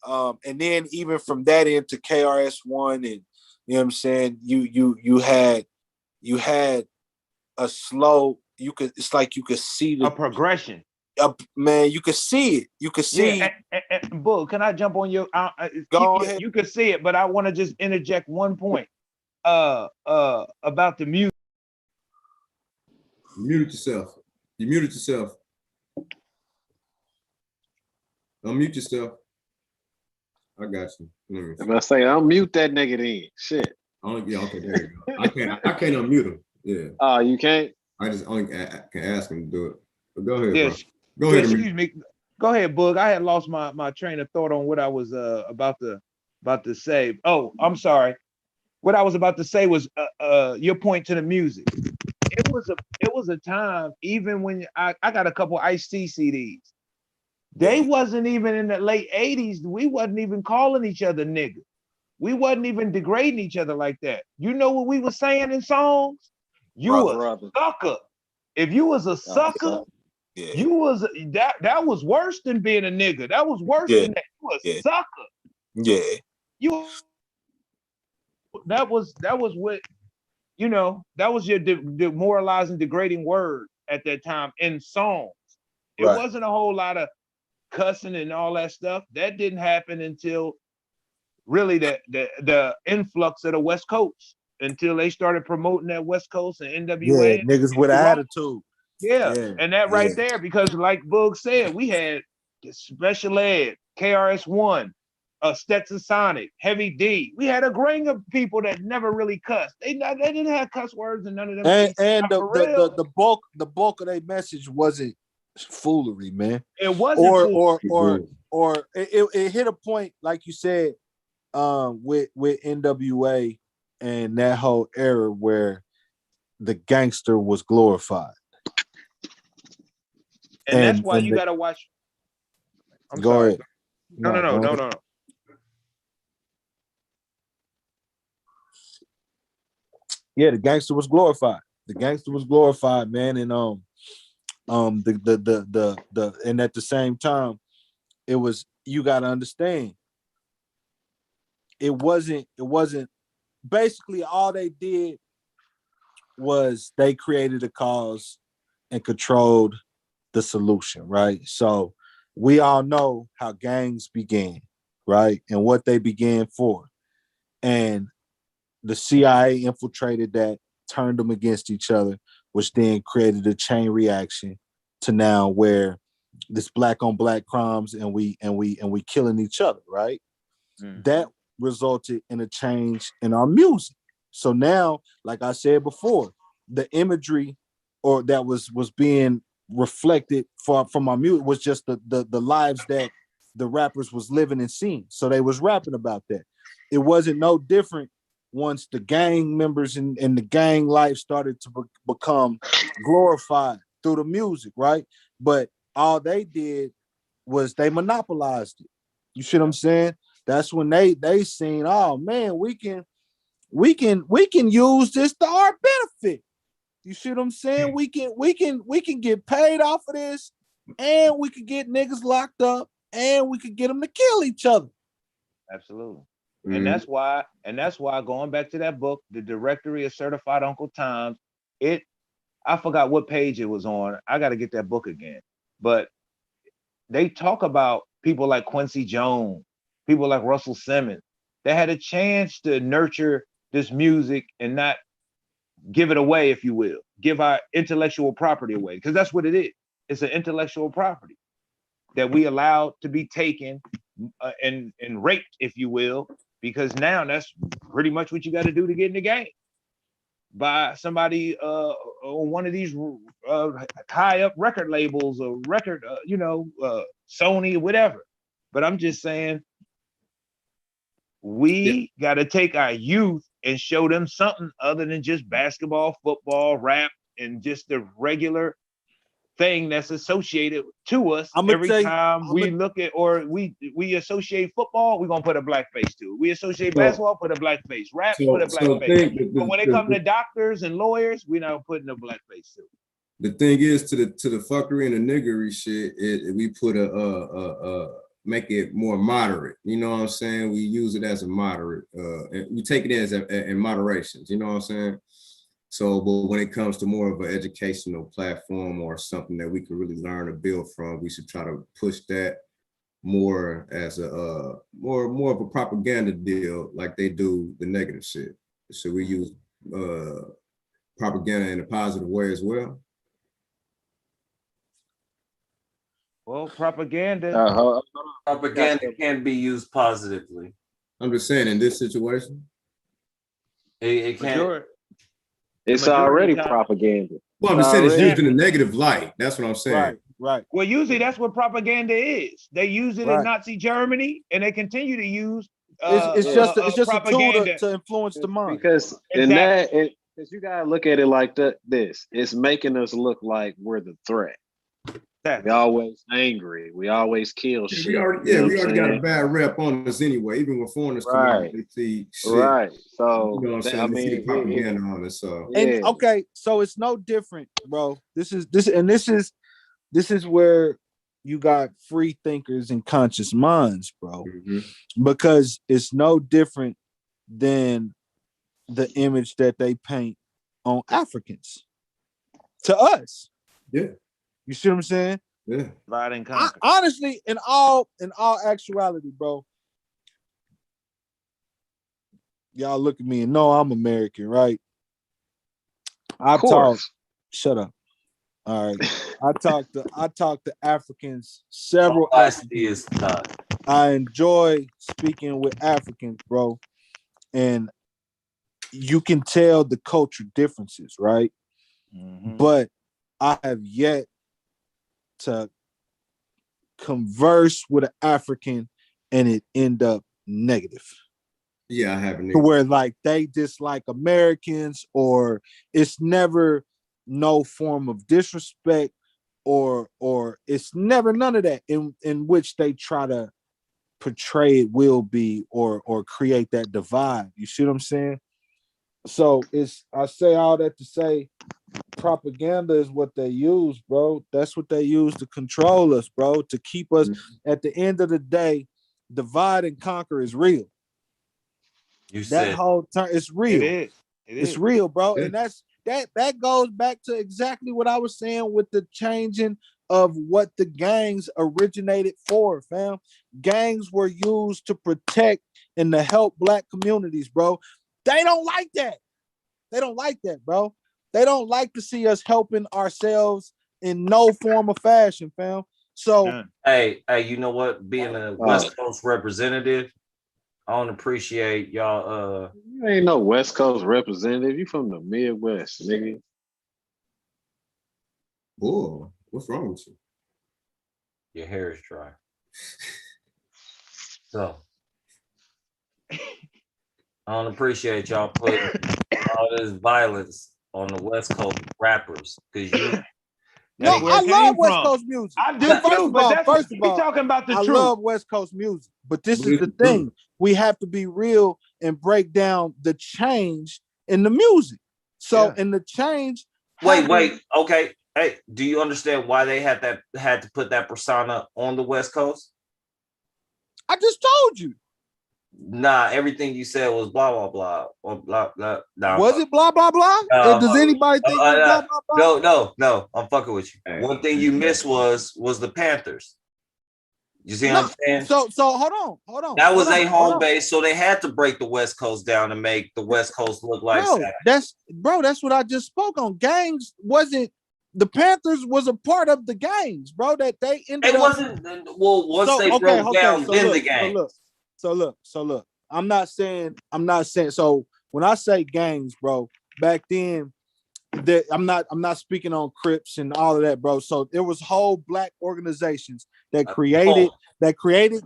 and then even from that into KRS-One, and you know what I'm saying, you had a slow. It's like you could see a progression. Man, you could see it. You could see. Yeah, and Bull, can I jump on your? Go ahead. You could see it, but I want to just interject one point. About the music. You muted yourself. Unmute yourself. I got you. If I say unmute that nigga then, shit. Yeah, okay, there you go. I can't unmute him. Yeah. Oh, you can't? I just only can ask him to do it. But go ahead, yes. Bro. Go ahead. Excuse me. Go ahead, Boog. I had lost my train of thought on what I was about to say. Oh, I'm sorry. what I was about to say was your point to the music. It was a time, even when I got a couple Ice-T CDs. They wasn't even in the late 80s. We wasn't even calling each other nigga. We wasn't even degrading each other like that. You know what we were saying in songs? You a sucker. If you was a sucker, you was that was worse than being a nigga. That was worse than that. You a sucker. Yeah. You that was what, you know, that was your demoralizing, degrading word at that time in songs. It wasn't a whole lot of cussing and all that stuff. That didn't happen until really the influx of the West Coast, until they started promoting that West Coast and NWA. Yeah, niggas with attitude. Yeah, and that right there, because like Boog said, we had Special Ed, KRS-One, Stetson Sonic, Heavy D. We had a grain of people that never really cussed. They didn't have cuss words and none of them things. And the bulk of their message wasn't foolery, man. It wasn't or it hit a point, like you said, with NWA and that whole era where the gangster was glorified. And that's why you gotta watch. Go ahead. No. Yeah, the gangster was glorified. The gangster was glorified, man, and the and at the same time, it was, you gotta understand, it wasn't basically all they did was they created a cause and controlled the solution, right? So we all know how gangs began, right? And what they began for. And the CIA infiltrated that, turned them against each other, which then created a chain reaction to now where this black on black crimes and we killing each other, right? That resulted in a change in our music. So now, like I said before, the imagery or that was being reflected from our music was just the lives that the rappers was living and seeing. So they was rapping about that. It wasn't no different once the gang members and the gang life started to become glorified through the music, right? But all they did was they monopolized it. You see what I'm saying? That's when they seen, oh man, we can use this to our benefit. You see what I'm saying? We can get paid off of this, and we could get niggas locked up, and we could get them to kill each other. Absolutely. And that's why going back to that book, The Directory of Certified Uncle Toms, I forgot what page it was on. I got to get that book again. But they talk about people like Quincy Jones, people like Russell Simmons. They had a chance to nurture this music and not give it away, if you will, give our intellectual property away, because that's what it is. It's an intellectual property that we allowed to be taken and raped, if you will, because now that's pretty much what you got to do to get in the game. By somebody on one of these high up record labels or record, Sony, whatever. But I'm just saying, we got to take our youth and show them something other than just basketball, football, rap, and just the regular thing that's associated to us. Every time we look at or we associate football, we're gonna put a black face to it. We associate basketball, put a black face. Rap, put a black face. But when it comes to doctors and lawyers, we're not putting a black face to it. The thing is, to the fuckery and the niggery shit, we put make it more moderate. You know what I'm saying? We use it as a moderate. And we take it as in moderations. You know what I'm saying? So, but when it comes to more of an educational platform or something that we can really learn or build from, we should try to push that more as a more of a propaganda deal, like they do the negative shit. So we use propaganda in a positive way as well. Well, propaganda can be used positively. I'm just saying, in this situation, it can't. Sure. It's already propaganda. Well, I'm just saying it's used in a negative light. That's what I'm saying. Right. Well, usually that's what propaganda is. They use it in Nazi Germany, and they continue to use it's just a tool propaganda. to influence the mind. Because Exactly. because you gotta look at it like this. It's making us look like we're the threat. We always angry. We always kill shit. We already got a bad rep on us anyway. Even with foreigners Right. they see shit. Right. So You know what I'm saying? They see the propaganda on us. So And okay, so it's no different, bro. This is where you got free thinkers and conscious minds, bro. Because it's no different than the image that they paint on Africans to us. Yeah. You see what I'm saying? Yeah. Honestly, in all actuality, bro. Y'all look at me and know I'm American, right? Shut up. All right. I talk to Africans, several Africans. I enjoy speaking with Africans, bro. And you can tell the culture differences, right? But I have yet to converse with an African and it end up negative. Yeah, I haven't. To where like they dislike Americans, or it's never no form of disrespect, or it's never none of that in which they try to portray it will be or create that divide. You see what I'm saying? So I say all that to say propaganda is what they use, bro. That's what they use to control us, bro, to keep us at the end of the day. Divide and conquer is real. That whole term, it's real. It's real, bro. And that goes back to exactly what I was saying with the changing of what the gangs originated for, fam. Gangs were used to protect and to help black communities, bro. They don't like that. They don't like that, bro. They don't like to see us helping ourselves in no form of fashion, fam. So hey, you know what? Being a West Coast representative, I don't appreciate y'all. You ain't no West Coast representative. You from the Midwest, nigga. Boy, what's wrong with you? Your hair is dry. So I don't appreciate y'all putting all this violence on the West Coast rappers because you. No, I love West Coast music. I do too, but first of all, talking about the truth. I love West Coast music, but this is the thing: we have to be real and break down the change in the music. So, in the change. Wait, okay. Hey, do you understand why they had to put that persona on the West Coast? I just told you. Nah, everything you said was blah blah blah or blah blah. Nah, was it blah blah blah? Does anybody think blah blah blah? No. I'm fucking with you. One thing you missed was the Panthers. You see what I'm saying? So hold on. That was a home base, so they had to break the West Coast down to make the West Coast look like that's what I just spoke on. Gangs wasn't. The Panthers was a part of the gangs, bro. That they ended up. Wasn't once they broke down, then the gang. So look. I'm not saying. So when I say gangs, bro, back then, I'm not speaking on Crips and all of that, bro. So there was whole black organizations that created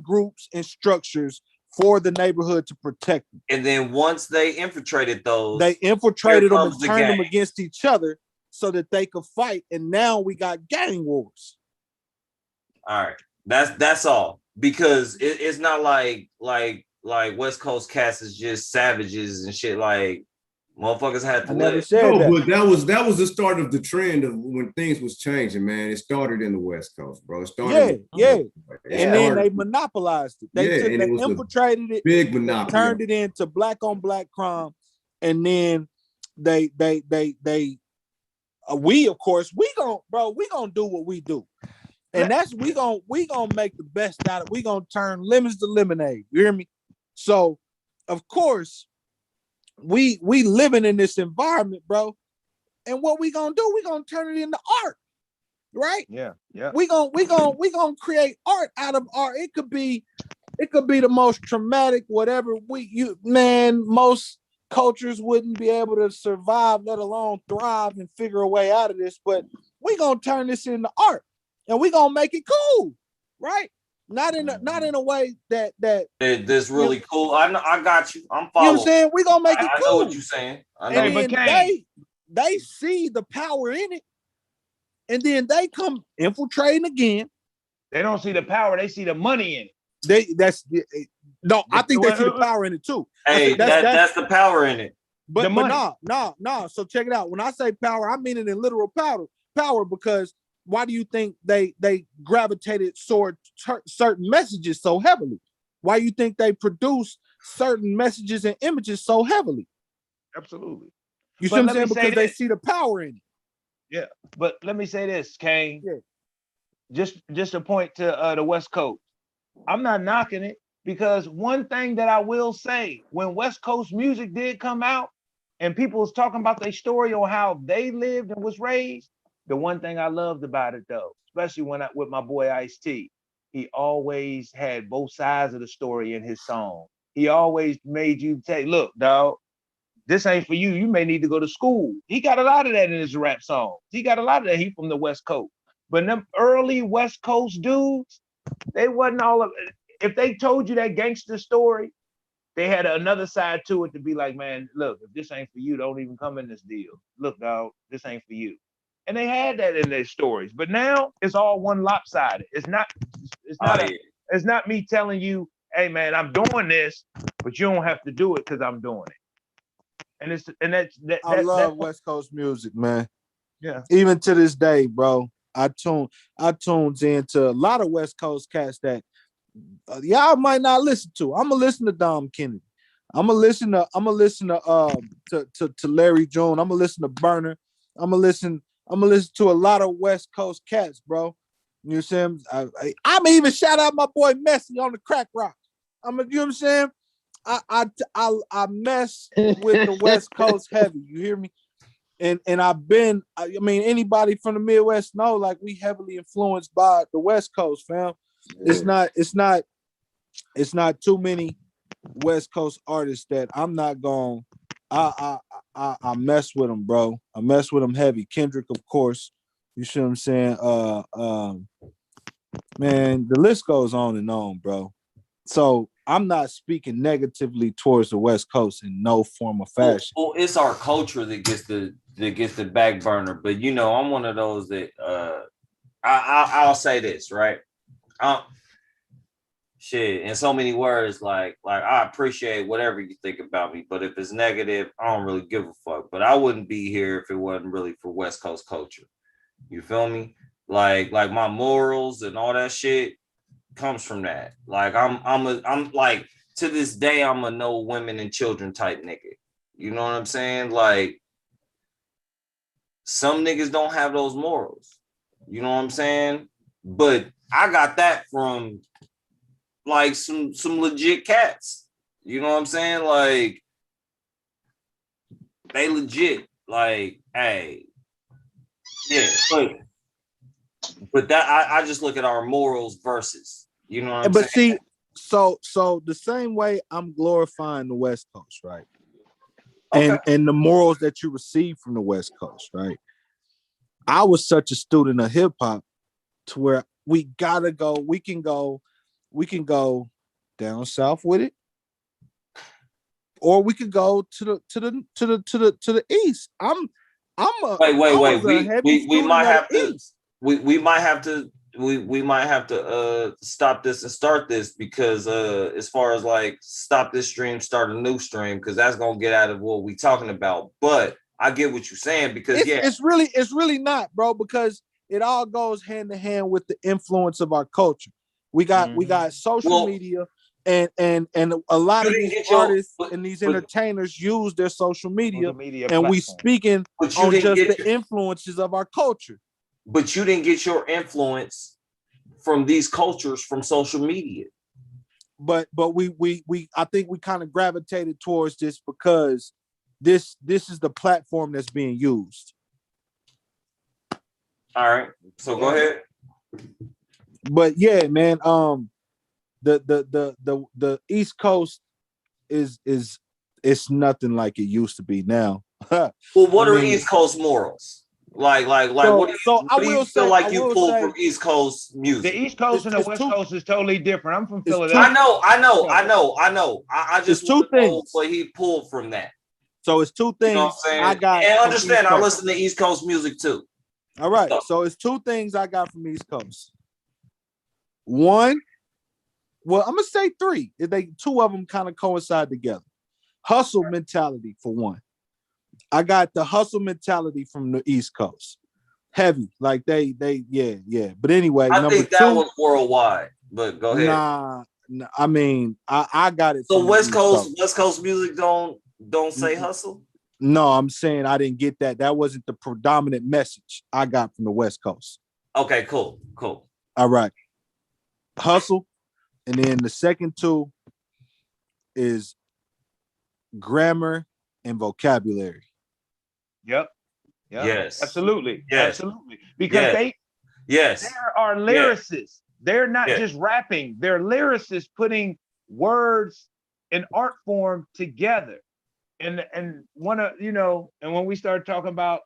groups and structures for the neighborhood to protect them. And then once they infiltrated those, them and turned them against each other so that they could fight. And now we got gang wars. All right, that's all. Because it's not like West Coast cats is just savages and shit. Like motherfuckers had to live. But that was the start of the trend of when things was changing, man. It started in the West Coast, bro. It started. And then they monopolized it. They infiltrated it, big monopoly, turned it into black on black crime, and then we of course we gonna do what we do. And that's we gonna make the best out of it. We gonna turn lemons to lemonade. You hear me? So, of course, we living in this environment, bro. And what we gonna do? We gonna turn it into art, right? Yeah. We gonna create art out of art. It could be the most traumatic, whatever. Most cultures wouldn't be able to survive, let alone thrive and figure a way out of this. But we gonna turn this into art. And we gonna make it cool, right? not in a way that This really cool. I know, I got you. I'm you know what I'm following. saying. We're gonna make it I cool. know what you're saying. I know. And Hey, but then Kane, they see the power in it, and then they come infiltrating again. they don't see the power; they see the money in it. I think they see the power in it too. Hey, that's the power in it. But no. So check it out. When I say power, I mean it in literal power, because why do you think they gravitated toward certain messages so heavily? Why do you think they produce certain messages and images so heavily? Absolutely. You see what I'm saying? Because they see the power in it. Yeah, but let me say this, Kane. Yeah. Just a point to the West Coast. I'm not knocking it, because one thing that I will say, when West Coast music did come out and people was talking about their story on how they lived and was raised, the one thing I loved about it though, especially with my boy Ice-T, he always had both sides of the story in his song. He always made you say, look, dog, this ain't for you. You may need to go to school. He got a lot of that in his rap songs. He got a lot of that. He from the West Coast. But them early West Coast dudes, they wasn't all of it. If they told you that gangster story, they had another side to it to be like, man, look, if this ain't for you, don't even come in this deal. Look, dog, this ain't for you. And they had that in their stories. But now it's all one lopsided. It's not me telling you, hey man, I'm doing this, but you don't have to do it because I'm doing it. I love West Coast music, man. Yeah. Even to this day, bro. I tunes into a lot of West Coast cats that y'all might not listen to. I'm gonna listen to Dom Kennedy. I'm gonna listen to Larry June. I'm gonna listen to Burner. I'm gonna listen to a lot of West Coast cats, bro. You know what I'm saying? I'm even shout out my boy Messi on the crack rock. You know what I'm saying? I mess with the West Coast heavy. You hear me? And I mean, anybody from the Midwest know, like, we heavily influenced by the West Coast, fam. Yeah. It's not too many West Coast artists that I'm not going. I mess with them, bro. I mess with them heavy. Kendrick, of course. You see what I'm saying? Man, the list goes on and on, bro. So I'm not speaking negatively towards the West Coast in no form or fashion. Well, it's our culture that gets the back burner. But you know, I'm one of those that I'll say this, right? Shit, in so many words, like I appreciate whatever you think about me, but if it's negative, I don't really give a fuck. But I wouldn't be here if it wasn't really for West Coast culture. You feel me? Like my morals and all that shit comes from that. Like I'm like, to this day, I'm a no women and children type nigga. You know what I'm saying? Like, some niggas don't have those morals. You know what I'm saying? But I got that from like some legit cats. You know what I'm saying? Like, they legit. Like, hey, yeah, but that I just look at our morals versus, you know what I'm saying? See, so the same way I'm glorifying the West Coast, right? Okay. And the morals that you receive from the West Coast, right? I was such a student of hip hop to where we can go down south with it, or we could go to the east. We might have to we might have to stop this and start this, because as far as like stop this stream, start a new stream, because that's gonna get out of what we talking about. But I get what you're saying, because it's really not, bro, because it all goes hand in hand with the influence of our culture. We got social media, and a lot of these artists and these entertainers use their social media and platform. We speaking on just the influences of our culture. But you didn't get your influence from these cultures from social media. But we I think we kind of gravitated towards this because this is the platform that's being used. All right, so go ahead. But yeah, man, the East Coast is it's nothing like it used to be now. Well, what are East Coast morals? Like what do you feel like you pull from East Coast music? The East Coast and the West Coast is totally different. I'm from Philadelphia. I know. I just want to know what he pulled from that. So it's two things. You know what I'm saying? I got. And understand, I listen to East Coast music too. All right. So it's two things I got from East Coast. One, well, I'm gonna say three. Two of them kind of coincide together. Hustle mentality for one. I got the hustle mentality from the East Coast. Heavy, like they, yeah. But anyway, I think that was worldwide. But go ahead. Nah, I mean, I got it. So West Coast music don't say hustle. No, I'm saying I didn't get that. That wasn't the predominant message I got from the West Coast. Okay, cool. All right, hustle, and then the second two is grammar and vocabulary. Yep. Yes. Absolutely. Yes. Absolutely. Because they there are lyricists. Yes. They're not just rapping. They're lyricists putting words and art form together. And one of, and when we start talking about,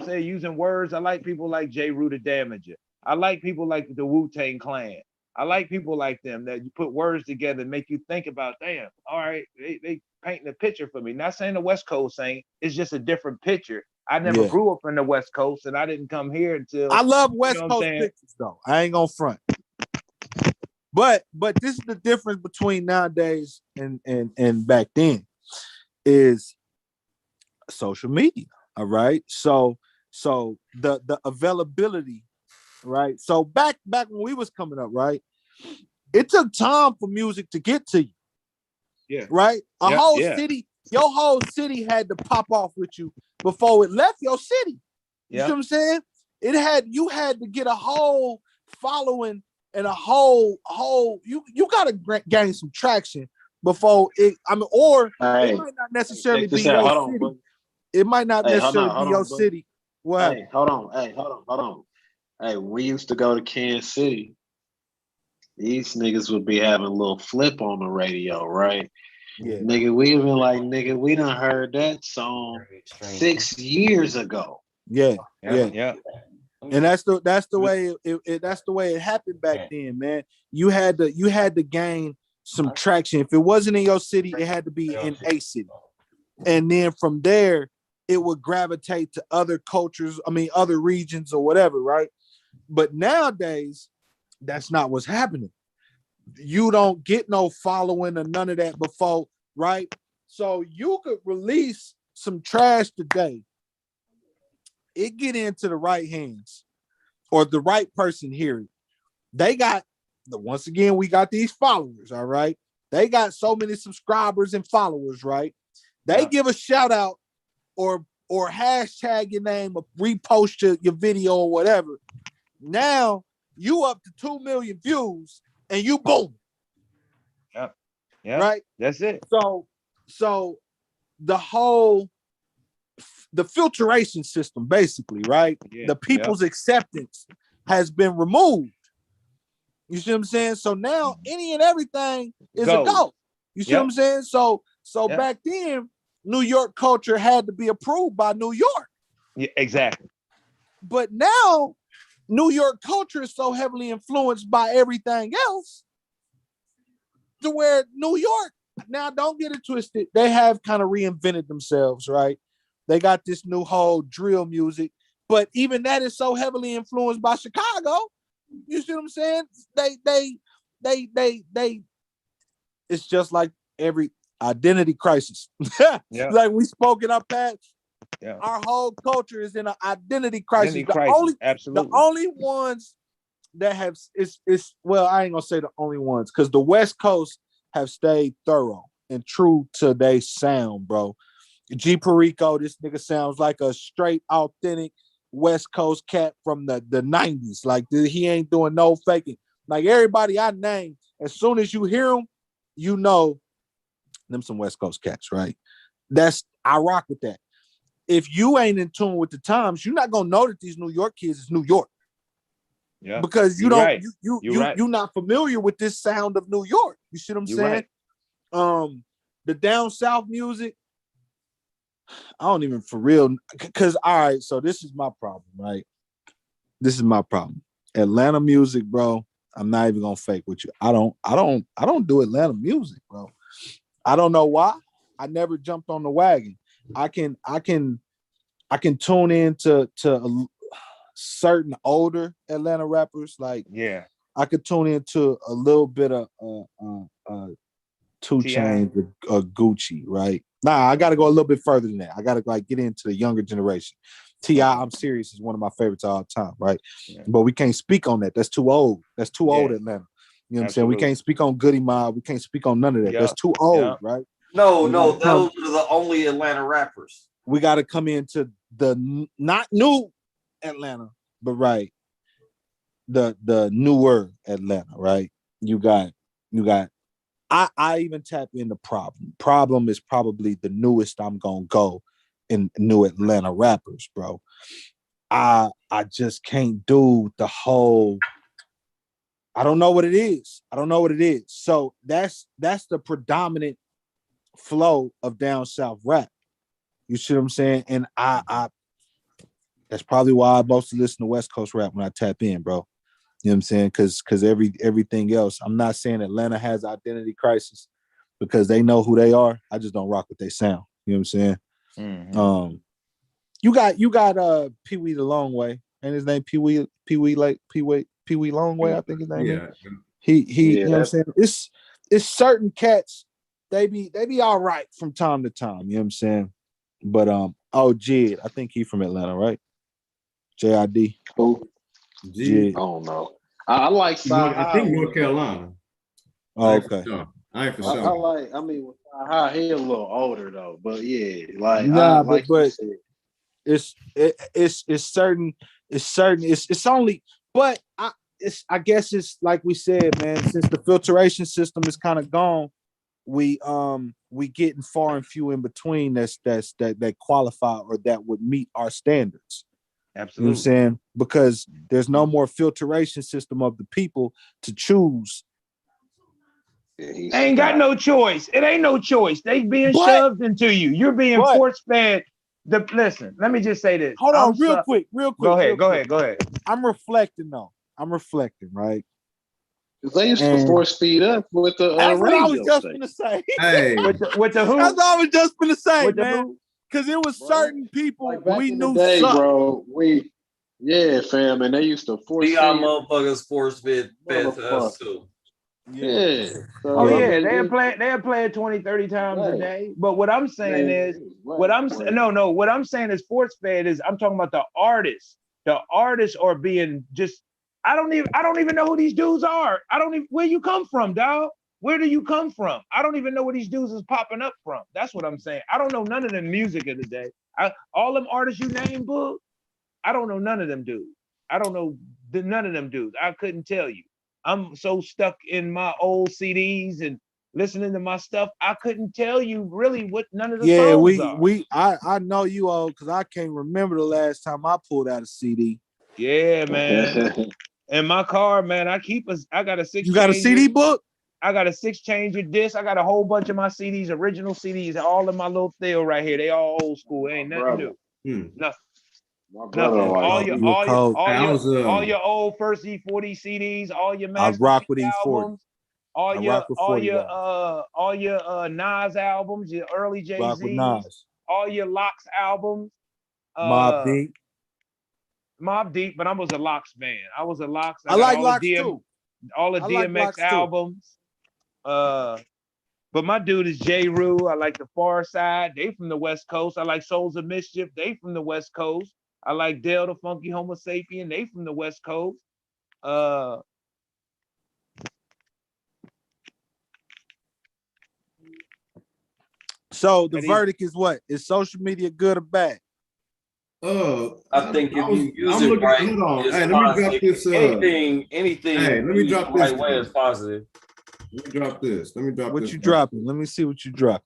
say using words, I like people like J. Rue Damager. I like people like the Wu-Tang Clan. I like people like them that you put words together and make you think about, damn, all right, they painting a picture for me. Not saying the West Coast ain't, it's just a different picture. I never grew up in the West Coast, and I didn't come here until I love West Coast pictures though. I ain't gonna front. But this is the difference between nowadays and back then is social media. All right. So the availability, right? So back when we was coming up, right? It took time for music to get to you. Yeah. Right? City, your whole city had to pop off with you before it left your city. You see what I'm saying? You had to get a whole following and a whole you gotta gain some traction before it. I mean, or it might not necessarily be your city. It might not necessarily be your city. What? Hey, hold on. Hey, we used to go to Kansas City. These niggas would be having a little flip on the radio, right? Yeah. Nigga, we been like, we done heard that song 6 years ago. Yeah. And that's the way it happened back then, man. You had to gain some traction. If it wasn't in your city, it had to be in a city. And then from there, it would gravitate to other cultures, other regions or whatever, right? But nowadays, that's not what's happening. You don't get no following or none of that before, right? So you could release some trash today. It get into the right hands or the right person here. They got once again, we got these followers, all right? They got so many subscribers and followers, right? They give a shout out or hashtag your name or repost your video or whatever. Now you up to 2 million views and you boom. Yeah. Right? That's it. So the filtration system, basically, right? Yeah, the people's acceptance has been removed. You see what I'm saying? So now any and everything is a go. You see what I'm saying? So back then, New York culture had to be approved by New York. Yeah, exactly. But now New York culture is so heavily influenced by everything else to where New York, now don't get it twisted, they have kind of reinvented themselves, right? They got this new whole drill music, but even that is so heavily influenced by Chicago. You see what I'm saying? They it's just like every identity crisis. Like we spoke in our past. Yeah. Our whole culture is in an identity crisis. The only ones that have well, I ain't gonna say the only ones, because the West Coast have stayed thorough and true to their sound, bro. G Perico, this nigga sounds like a straight, authentic West Coast cat from the 90s. Like, he ain't doing no faking. Like, everybody I name, as soon as you hear them, you know them some West Coast cats, right? I rock with that. If you ain't in tune with the times, you're not gonna know that these New York kids is New York. Yeah, because you're not familiar with this sound of New York. You see what I'm saying? Right. The down south music, I don't even for real. Because all right, so this is my problem, right? This is my problem. Atlanta music, bro. I'm not even gonna fake with you. I don't do Atlanta music, bro. I don't know why. I never jumped on the wagon. I can tune in to certain older Atlanta rappers. Like Yeah. I could tune into a little bit of 2 T.I. Chainz or Gucci, right? Nah, I gotta go a little bit further than that. I gotta like get into the younger generation. T.I., I'm serious, is one of my favorites of all time, right? Yeah. But we can't speak on that. That's too old. That's too old Yeah. Atlanta. You know what I'm saying? We Absolutely. can't speak on Goody Mob. We can't speak on none of that. Yup. That's too old, Yup. right? No, We no, gotta come- those are the only Atlanta rappers. We got to come into the not new Atlanta, but right, the newer Atlanta, right? You got. I even tap into Problem. Problem is probably the newest I'm gonna go in new Atlanta rappers, bro. I just can't do the whole. I don't know what it is. I don't know what it is. So that's the predominant flow of down south rap. You see what I'm saying? And I that's probably why I mostly listen to West Coast rap when I tap in, bro. You know what I'm saying? Because everything else, I'm not saying Atlanta has identity crisis because they know who they are. I just don't rock with their sound. You know what I'm saying? Mhm. You got Pee Wee the Long Way, and his name Pee Wee Long Way, I think his name is. He you know what I'm saying? It's certain cats, they be all right from time to time, you know what I'm saying? But Jid, I think he from Atlanta, right? JID. Who? I Jid. don't know. I like I think Sci-Hi. North Carolina. Oh, okay. I ain't for I sure. like. I mean, with Sci-Hi, he a little older though, but yeah, like Nah, like you but said. it's certain, it's only, but I guess it's like we said, man, since the filtration system is kind of gone, we getting far and few in between that qualify or that would meet our standards. Absolutely. You know what I'm saying? Because there's no more filtration system of the people to choose. Yeah, They ain't got no choice. It ain't no choice. They being shoved into you. You're being force fed. Listen, let me just say this. Hold on, real quick. Go ahead. I'm reflecting though. Right? They used to force feed us with the that's what I was radio just station. gonna say. Hey, with the who? That's what I was just gonna say, With man. Because it was certain people like back we in knew the day, sucked. bro. Yeah, fam, and they used to force We got feed motherfuckers force fed to us motherfuckers. too. Yeah. So, Oh I yeah, mean, they're playing 20, 30 times a day. But what I'm saying is, what I'm saying is force fed is I'm talking about the artists. The artists are being just I don't even know who these dudes are. Where you come from, dog? Where do you come from? I don't even know where these dudes is popping up from. That's what I'm saying. I don't know none of the music of the day. All them artists you named, boo, I don't know none of them dudes. I don't know none of them dudes. I couldn't tell you. I'm so stuck in my old CDs and listening to my stuff. I couldn't tell you really what none of the songs are. I know you all because I can't remember the last time I pulled out a CD. Yeah, man. In my car, man, I got a 6 You got a CD book? I got a 6-changer disc. I got a whole bunch of my CDs, original CDs, all in my little deal right here. They all old school. Ain't nothing new. Nothing. My brother Nothing. like All your old first E40 CDs, all your I Master rock with albums, E40. all your Nas albums, your early Jay-Z's, all your Locks albums. Mobb Deep, but I was a Locks fan. I was a Locks. I like Locks too. All the DMX albums. But my dude is J. Rue. I like the Far Side. They from the West Coast. I like Souls of Mischief. They from the West Coast. I like Dale the Funky Homo Sapien. They from the West Coast. So the verdict is what? Is social media good or bad? I think if you use it right, it's hey, positive. let me drop this. Anything. Hey, let me drop this. Right way is positive. Let me drop this. What you dropping? Let me see what you dropping.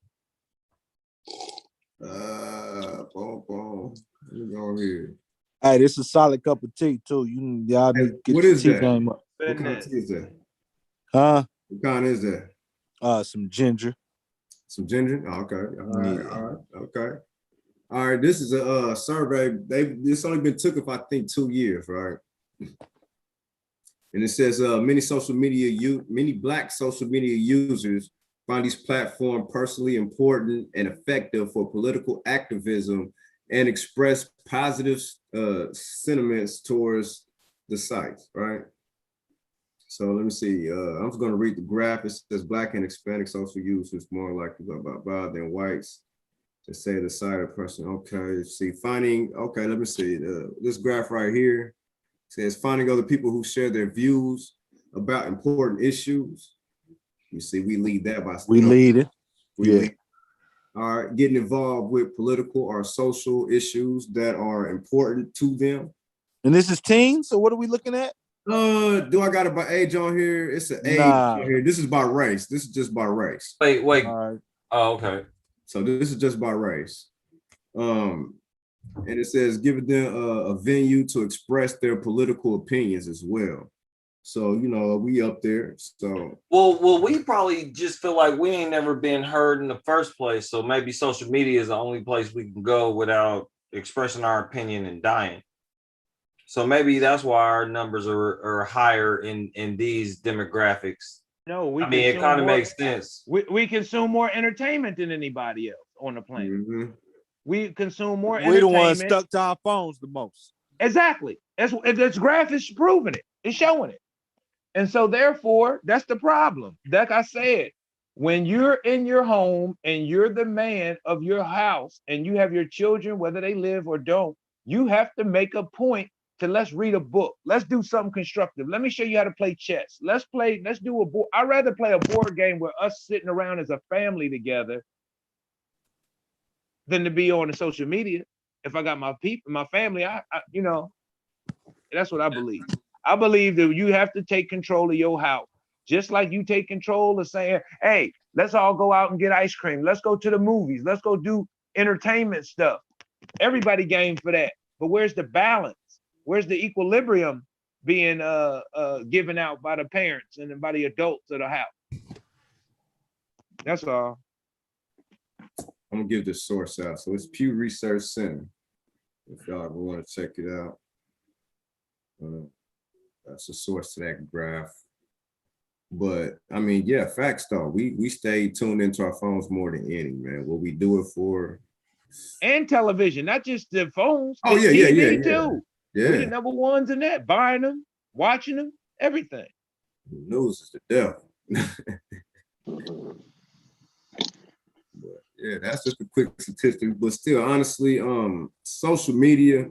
Boom. Let me go here. Hey, this is a solid cup of tea too. Y'all need to get your tea game up. What kind of tea is that? Huh? What kind is that? Some ginger. Some ginger? Oh, okay. All right. Okay. All right, this is a survey. This only been took if I think 2 years, right? And it says many Black social media users find these platforms personally important and effective for political activism and express positive sentiments towards the sites, right? So let me see. I'm just going to read the graph. It says Black and Hispanic social users more likely than whites to say the side of person. Okay, see, finding. Okay, let me see. This graph right here says finding other people who share their views about important issues. You see, we lead that by we lead it. We are getting involved with political or social issues that are important to them. And this is teens. So what are we looking at? Do I got it by age on here? It's an age on here. This is by race. This is just by race. Wait. All right. Oh, okay. So this is just by race. And it says giving them a venue to express their political opinions as well. So, you know, we up there. So well, we probably just feel like we ain't never been heard in the first place. So maybe social media is the only place we can go without expressing our opinion and dying. So maybe that's why our numbers are higher in these demographics. No, I mean, it kind of makes sense. We consume more entertainment than anybody else on the planet. mm-hmm. We consume more We're entertainment. the ones stuck to our phones the most. Exactly. That's graph is proving it. It's showing it. And so therefore, that's the problem. Like I said, when you're in your home and you're the man of your house and you have your children, whether they live or don't, you have to make a point to let's read a book. Let's do something constructive. Let me show you how to play chess. Let's do a board. I'd rather play a board game with us sitting around as a family together than to be on the social media. If I got my people, my family, I you know, that's what I believe. I believe that you have to take control of your house, just like you take control of saying, hey, let's all go out and get ice cream. Let's go to the movies. Let's go do entertainment stuff. Everybody game for that. But where's the balance? Where's the equilibrium being given out by the parents and by the adults of the house? That's all. I'm gonna give this source out. So it's Pew Research Center. If y'all ever want to check it out. That's a source to that graph. But I mean, yeah, facts though. We stay tuned into our phones more than any, man. What we do it for. And television, not just the phones. Oh yeah, TV too. Yeah. We the number ones in that, buying them, watching them, everything. The news is the devil. But yeah, that's just a quick statistic. But still, honestly, social media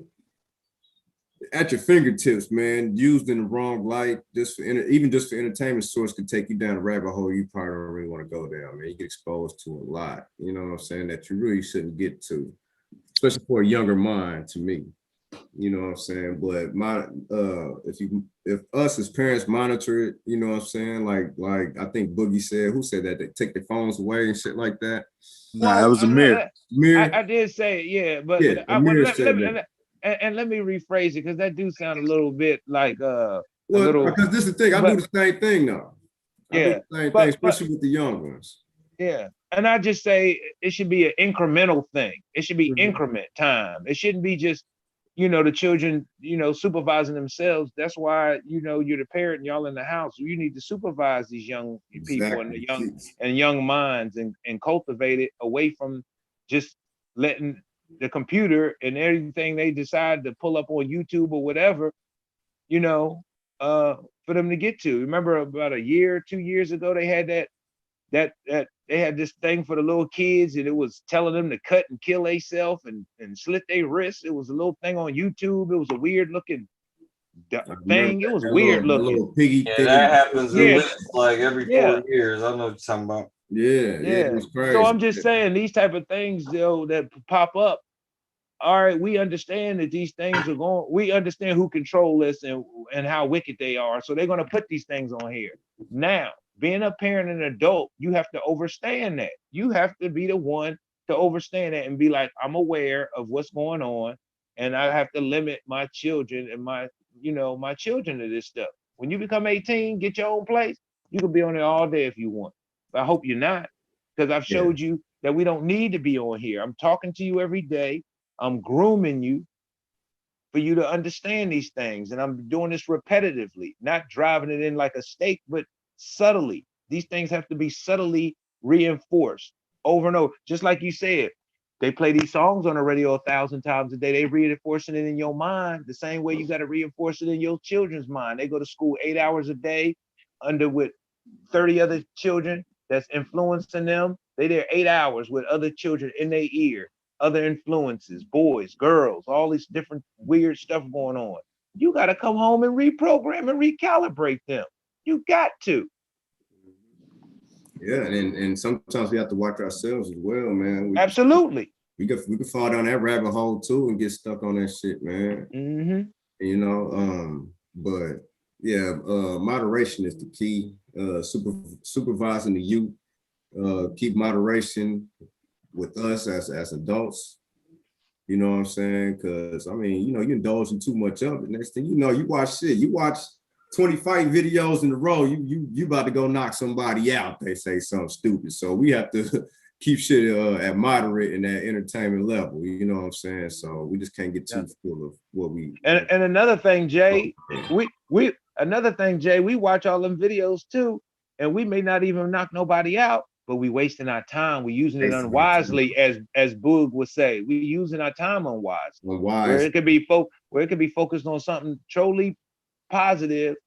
at your fingertips, man, used in the wrong light, even just for entertainment source could take you down a rabbit hole you probably don't really want to go down, man. You get exposed to a lot, you know what I'm saying, that you really shouldn't get to, especially for a younger mind, to me. You know what I'm saying? But if us as parents monitor it, you know what I'm saying? Like I think Boogie said, who said that? They take their phones away and shit like that. Nah, that was a mirror. I did say it, yeah, but yeah, let me rephrase it because that do sound a little bit like because this is the thing. I do the same thing though. I do the same thing, especially with the young ones. Yeah. And I just say it should be an incremental thing. It should be increment time. It shouldn't be just, you know, the children, you know, supervising themselves. That's why, you know, you're the parent and y'all in the house. You need to supervise these young people and the young minds and cultivate it away from just letting the computer and everything they decide to pull up on YouTube or whatever, you know, for them to get to. Remember about a year, 2 years ago, they had that they had this thing for the little kids and it was telling them to cut and kill themselves and slit their wrists. It was a little thing on YouTube. It was a weird looking thing. It was weird looking. Piggy thing. That happens like every 4 years. I know what you're talking about. Yeah, it was crazy. So I'm just saying these type of things, though, that pop up. All right, we understand that these things are going. We understand who control this and how wicked they are. So they're going to put these things on here. Now, being a parent and an adult, you have to understand that. You have to be the one to understand that and be like, I'm aware of what's going on, and I have to limit my children and my children to this stuff. When you become 18, get your own place. You can be on it all day if you want. I hope you're not, because I've showed you that we don't need to be on here. I'm talking to you every day. I'm grooming you for you to understand these things. And I'm doing this repetitively, not driving it in like a stake, but subtly. These things have to be subtly reinforced over and over. Just like you said, they play these songs on the radio 1,000 times a day. They reinforcing it in your mind the same way you got to reinforce it in your children's mind. They go to school 8 hours a day under with 30 other children that's influencing them. They there 8 hours with other children in their ear, other influences, boys, girls, all these different weird stuff going on. You got to come home and reprogram and recalibrate them. You got to. Yeah, and sometimes we have to watch ourselves as well, man. Absolutely. We could fall down that rabbit hole too and get stuck on that shit, man. Mm-hmm. You know, but yeah, moderation is the key. Supervising the youth, keep moderation with us as adults. You know what I'm saying? Because I mean, you know, you indulge in too much of it. Next thing you know, you watch 20 fight videos in a row, you about to go knock somebody out. They say something stupid. So we have to keep shit at moderate and at entertainment level. You know what I'm saying? So we just can't get too full of what we. And another thing, Jay, we watch all them videos too, and we may not even knock nobody out, but we wasting our time. We using it unwisely, as Boog would say. We using our time unwisely. Where it could be focused on something truly positive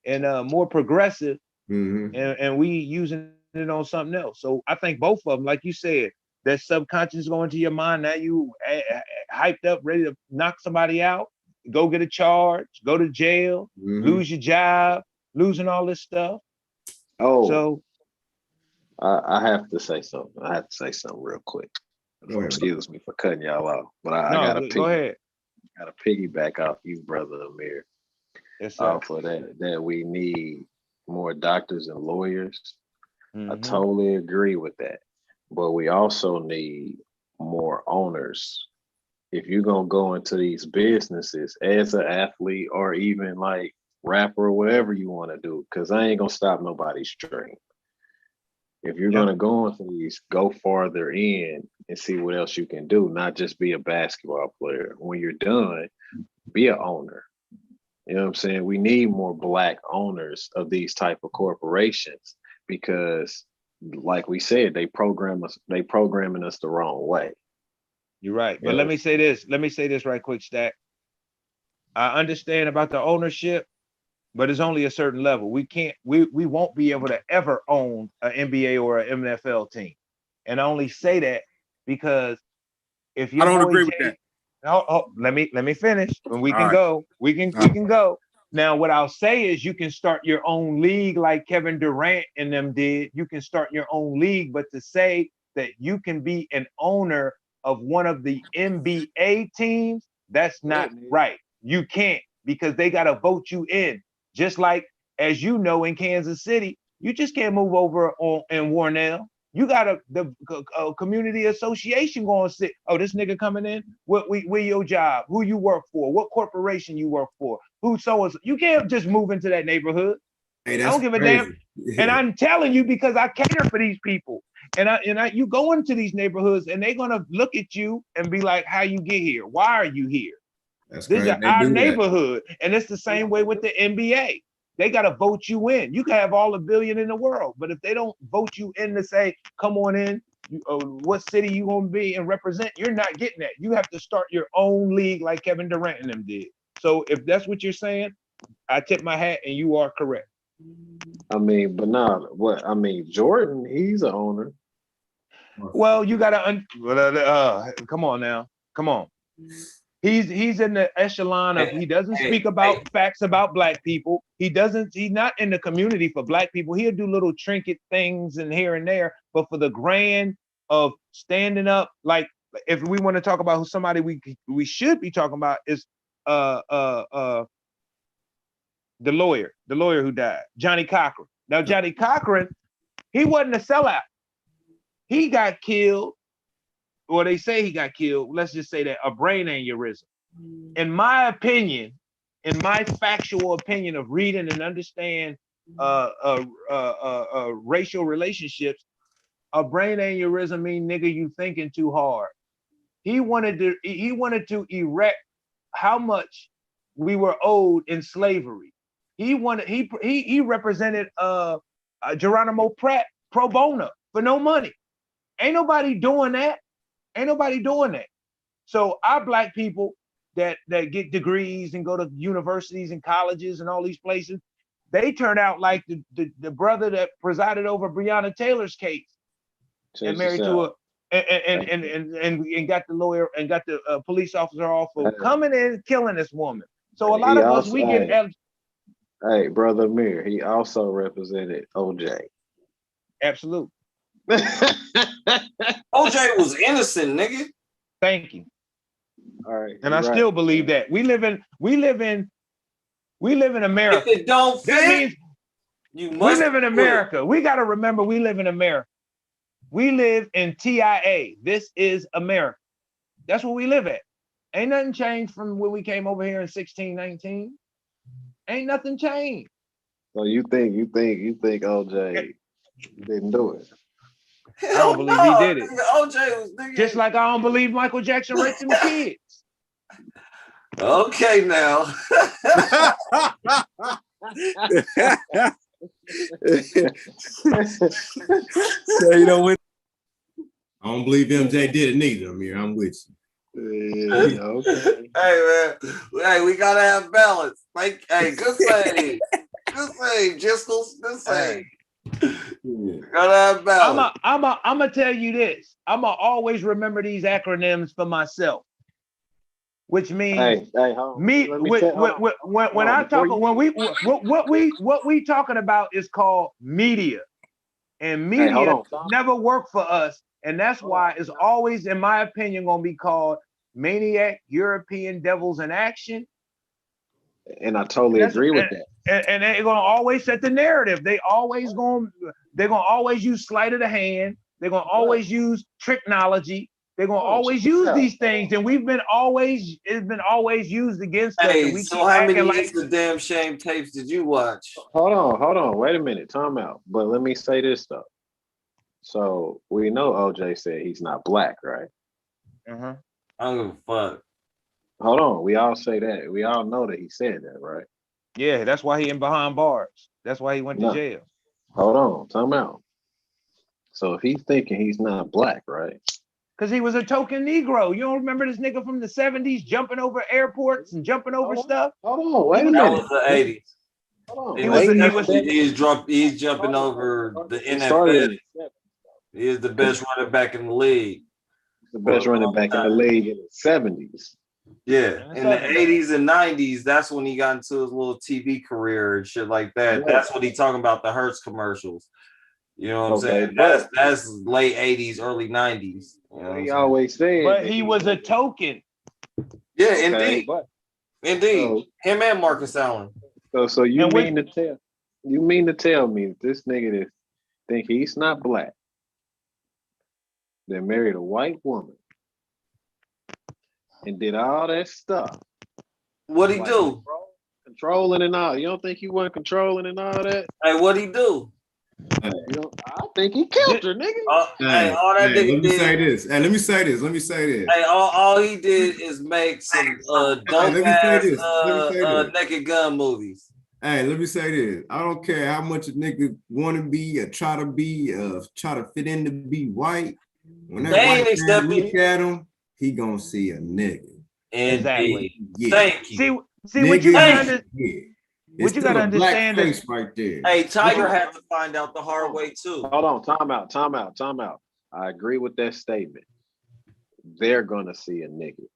and more progressive, and we using it on something else. So I think both of them, like you said, that subconscious going to your mind. Now you hyped up, ready to knock somebody out, go get a charge, go to jail, lose your job, losing all this stuff. Oh, so I have to say something. I have to say something real quick. Excuse me for cutting y'all off, but I gotta go ahead. Gotta piggyback off you, brother Amir. Yes, sir. For that we need more doctors and lawyers. I totally agree with that. But we also need more owners. If you're gonna go into these businesses as an athlete or even like rapper or whatever you want to do, because I ain't gonna stop nobody's dream. If you're gonna go into these, go farther in and see what else you can do, not just be a basketball player. When you're done, be an owner. You know what I'm saying? We need more Black owners of these type of corporations because, like we said, they programming us the wrong way. You're right. But let me say this right quick, Stack. I understand about the ownership, but it's only a certain level. We won't be able to ever own an NBA or an NFL team. And I only say that because if you I don't agree with that. Let me finish, and we can go. We can go. Now, what I'll say is you can start your own league like Kevin Durant and them did. You can start your own league, but to say that you can be an owner of one of the NBA teams, that's not right. You can't, because they got to vote you in. Just like, as you know, in Kansas City, you just can't move over in Warnell. You got the community association going to sit. Oh, this nigga coming in. Where your job? Who you work for? What corporation you work for? Who so and so? You can't just move into that neighborhood. Hey, I don't give a damn. And I'm telling you because I cater for these people. And you go into these neighborhoods and they're gonna look at you and be like, "How you get here? Why are you here? This is our neighborhood." And it's the same way with the NBA. They got to vote you in. You can have all the billion in the world, but if they don't vote you in to say, come on in, what city you going to be and represent, you're not getting that. You have to start your own league like Kevin Durant and them did. So if that's what you're saying, I tip my hat and you are correct. I mean, but Jordan, he's an owner. Well, you got to, come on now. Come on. He's in the echelon of, he doesn't speak about facts about Black people. He's not in the community for Black people. He'll do little trinket things and here and there, but for the grand of standing up, like if we want to talk about who somebody we should be talking about is the lawyer who died, Johnny Cochran. Now, Johnny Cochran, he wasn't a sellout. He got killed. Or they say he got killed. Let's just say that a brain aneurysm. In my opinion, in my factual opinion of reading and understand racial relationships, a brain aneurysm mean nigga you thinking too hard. he wanted to erect how much we were owed in slavery. He represented Geronimo Pratt pro bono for no money. Ain't nobody doing that. Ain't nobody doing that. So our black people that get degrees and go to universities and colleges and all these places, they turn out like the brother that presided over Breonna Taylor's case and married to a and got the lawyer and got the police officer off for coming in and killing this woman. So a lot of us, we get. Hey, brother Amir, he also represented OJ. Absolutely. OJ was innocent, nigga. Thank you. All right. And I still believe that. We live in America. If it don't fit, that means we live in America. We got to remember we live in America. We live in TIA. This is America. That's where we live at. Ain't nothing changed from when we came over here in 1619. Ain't nothing changed. So you think OJ didn't do it? I don't believe he did it. OJ was just like I don't believe Michael Jackson raped them kids. Okay, now. So you know when I don't believe MJ did it neither, Amir. I'm with you. Yeah, okay. Hey man, hey, we gotta have balance. Like, hey, good save. Good save, Jiskles. Good save. Gotta have balance. I'm gonna tell you this. I'm gonna always remember these acronyms for myself, which means what we talking about is called media, and media never worked for us, and that's why it's always, in my opinion, gonna be called Maniac European Devils in Action. And I totally agree with that. And they're gonna always set the narrative. They're gonna always use sleight of the hand. They're gonna always use technology. They're gonna always use these things, and it's been always used against us. Hey, And we so how many the damn shame tapes did you watch? Hold on, wait a minute, time out. But let me say this though. So we know OJ said he's not black, right? Uh-huh. I don't give a fuck. Hold on, we all say that. We all know that he said that, right? Yeah, that's why he in behind bars. That's why he went to jail. Hold on, time out. So if he's thinking he's not black, right? Because he was a token Negro. You don't remember this nigga from the 70s jumping over airports and jumping over stuff? Hold on, wait a minute. That was the 80s. Hold on. He's jumping over the NFL. He is the best running back in the league. The best running back in the league in the 70s. Yeah, in the 80s and 90s, that's when he got into his little TV career and shit like that. Yeah. That's what he talking about, the Hertz commercials. You know what I'm saying? That's late 80s, early 90s. You know he always said. But he was a token. Yeah, indeed. Indeed. Him and Marcus Allen. So you mean to tell me that this nigga that think he's not black, that married a white woman and did all that stuff. What'd he do? Controlling and all. You don't think he wasn't controlling and all that? Hey, what'd he do? I think he killed her, nigga. Let me say this. Let me say this. Hey, all he did is make some dope ass Naked Gun movies. Hey, let me say this. I don't care how much a nigga want to be or try to be, try to fit in to be white. When that white man look at him, he gonna see a nigga. Exactly. Yeah. Thank you. See what you gotta what you gotta understand is right there. Hey, Tiger had to find out the hard way too. Hold on, time out. I agree with that statement. They're gonna see a nigga,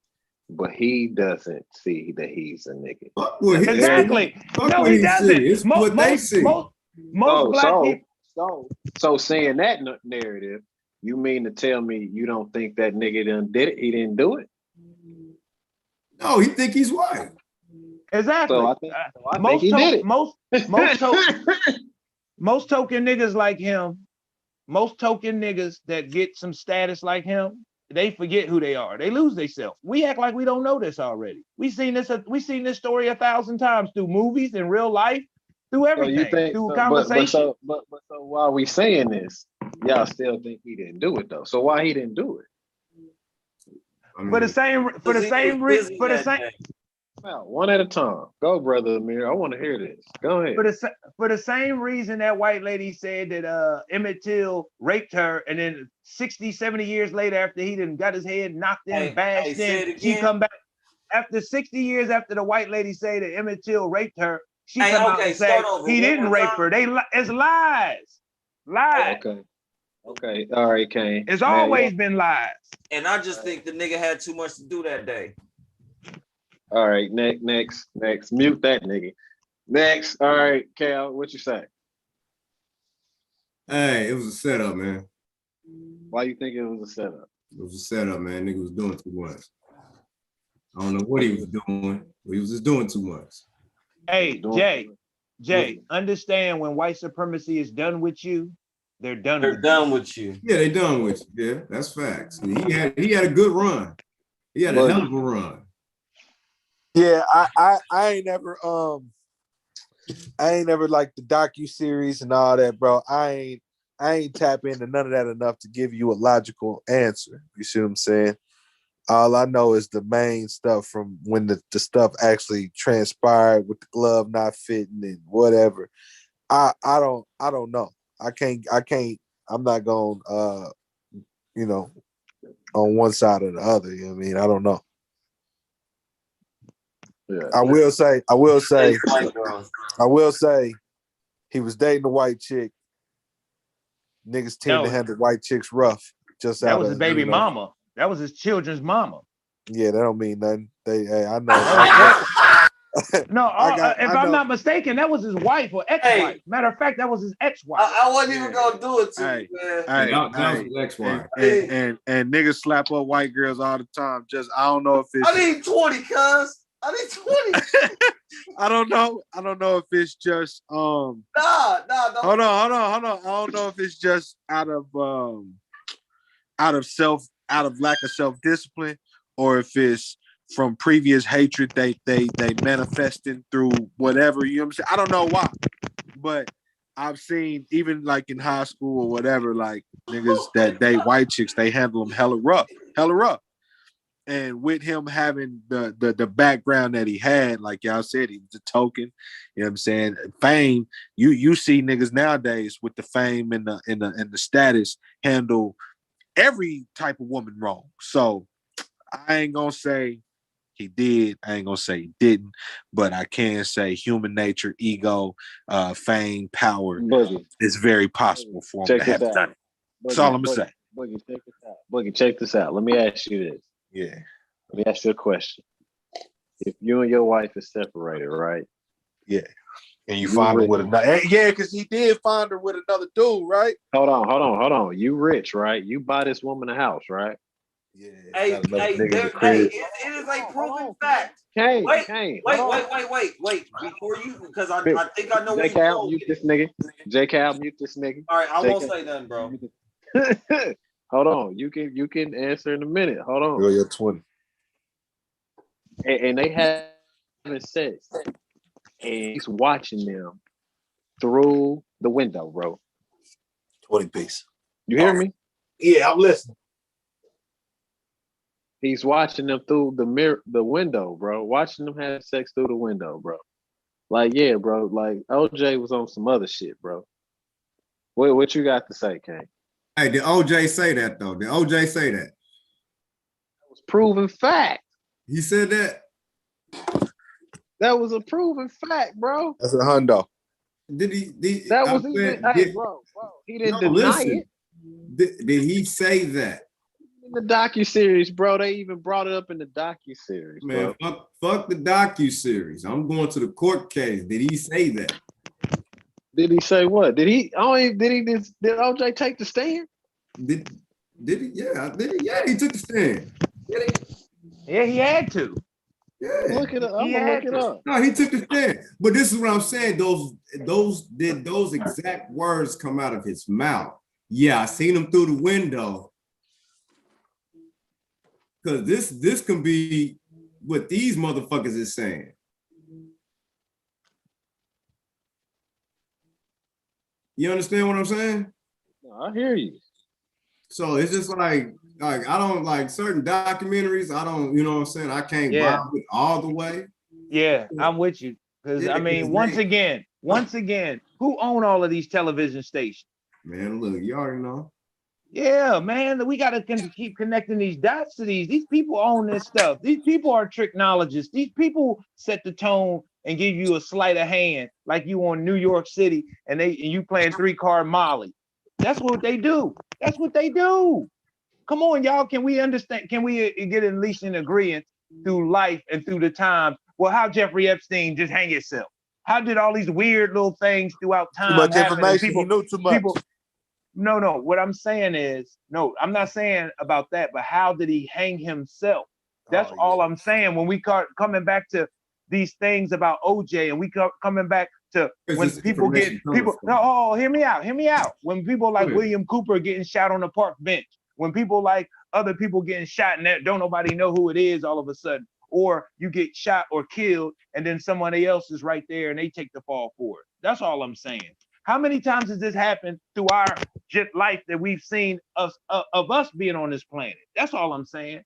but he doesn't see that he's a nigga. Exactly. No, he doesn't. It's what they see. Most black people. So saying that narrative, you mean to tell me you don't think that nigga did it? He didn't do it? No, he think he's white. Exactly. So I think he did it. Most token niggas like him, most token niggas that get some status like him, they forget who they are. They lose themselves. We act like we don't know this already. We've seen this story 1,000 times through movies, in real life, through everything, through conversation. But while we saying this, y'all still think he didn't do it though. So why he didn't do it? I mean, For the same reason. For the same. Well, one at a time. Go, brother Amir. I want to hear this. Go ahead. For the same reason that white lady said that Emmett Till raped her, and then 60, 70 years later, after he done got his head knocked in, bashed in, she come back. After 60 years after the white lady say that Emmett Till raped her, she come out and say he didn't rape her. It's lies. Lies. Okay. All right, Kane. It's always been lies. And I just think the nigga had too much to do that day. All right, next. Mute that nigga. Next. All right, Cal, what you say? Hey, it was a setup, man. Why you think it was a setup? It was a setup, man. Nigga was doing too much. I don't know what he was doing, but he was just doing too much. Hey, Jay, understand when white supremacy is done with you, they're done with you. Yeah, they done with you. Yeah, that's facts. He had a good run. He had a hell of a run. Yeah, I ain't never like the docu-series and all that, bro. I ain't tap into none of that enough to give you a logical answer. You see what I'm saying? All I know is the main stuff from when the stuff actually transpired with the glove not fitting and whatever. I don't know. I'm not going on one side or the other. You know what I mean? I don't know. Yeah. I will say he was dating a white chick. Niggas tend to handle white chicks rough. That was his baby mama. That was his children's mama. Yeah, that don't mean nothing. I know. No, if I'm not mistaken, that was his wife or ex-wife. Hey, matter of fact, that was his ex-wife. I wasn't even gonna do it to you, man. That was his ex-wife. And niggas slap up white girls all the time. Just I don't know if it's. I need 20, cuz. I need 20. I don't know if it's just Nah. Hold on. I don't know if it's just out of lack of self-discipline, or if it's from previous hatred they manifesting through whatever, you know what I'm saying? I don't know why, but I've seen even like in high school or whatever, like niggas that date white chicks, they handle them hella rough. And with him having the background that he had, like y'all said, he was a token, you know what I'm saying? Fame, you see niggas nowadays with the fame and the status handle every type of woman wrong. So I ain't gonna say he did, I ain't gonna say he didn't, but I can say human nature, ego, fame, power is very possible for him to have done it. That's all I'm gonna say. Boogie, check this out. Let me ask you this. Yeah. Let me ask you a question. If you and your wife is separated, right? Yeah. And you find her with another, because he did find her with another dude, right? Hold on. You rich, right? You buy this woman a house, right? Yeah. It is a proven fact. Wait. Before you, because I think I know where you're going. Mute this nigga. J-Cal, mute this nigga. All right, I won't say nothing, bro. Hold on. You can answer in a minute. Hold on. Girl, you're 20. And they having sex. And he's watching them through the window, bro. 20 piece. You hear me? Yeah, I'm listening. He's watching them through the window, bro. Watching them have sex through the window, bro. Like, yeah, bro. Like, OJ was on some other shit, bro. What you got to say, Kane? Hey, did OJ say that, though? Did OJ say that? That was proven fact. He said that? That was a proven fact, bro. That's a hundo. Did he? Bro. He didn't deny it. Did he say that? In the docuseries, bro. They even brought it up in the docuseries, man. Fuck the docuseries. I'm going to the court case. Did he say that? Did he say what? Did OJ take the stand? Did he? Yeah. Yeah, he took the stand. Yeah, he had to. Yeah. Look it up. I'm gonna look it up. No, he took the stand. But this is what I'm saying. Those exact words come out of his mouth. Yeah, I seen him through the window. Because this can be what these motherfuckers is saying. You understand what I'm saying? No, I hear you. So it's just like like I don't like certain documentaries. I don't, you know what I'm saying? I can't Yeah. vibe with all the way. Yeah, I'm with you. Because Yeah, I mean, 'cause once they, again, who own all of these television stations? man, look, you already know. Yeah, man, we got to keep connecting these dots to these. These people own this stuff. These people are technologists. These people set the tone and give you a sleight of hand, like you on New York City, and you playing 3-card Molly. That's what they do. That's what they do. Come on, y'all. Can we understand? Can we get at least an agreement through life and through the times? Well, how Jeffrey Epstein just hang himself? How did all these weird little things throughout Too time much happen? And information. He knew too much. no. What I'm saying is, no, I'm not saying about that, but how did he hang himself? That's all I'm saying. When we coming back to these things about OJ, and we coming back to when people get people. No, hear me out. When people like William Cooper getting shot on the park bench, when people like other people getting shot and that don't nobody know who it is all of a sudden, or you get shot or killed, and then somebody else is right there and they take the fall for it. That's all I'm saying. How many times has this happened through our life that we've seen us of us being on this planet? That's all I'm saying.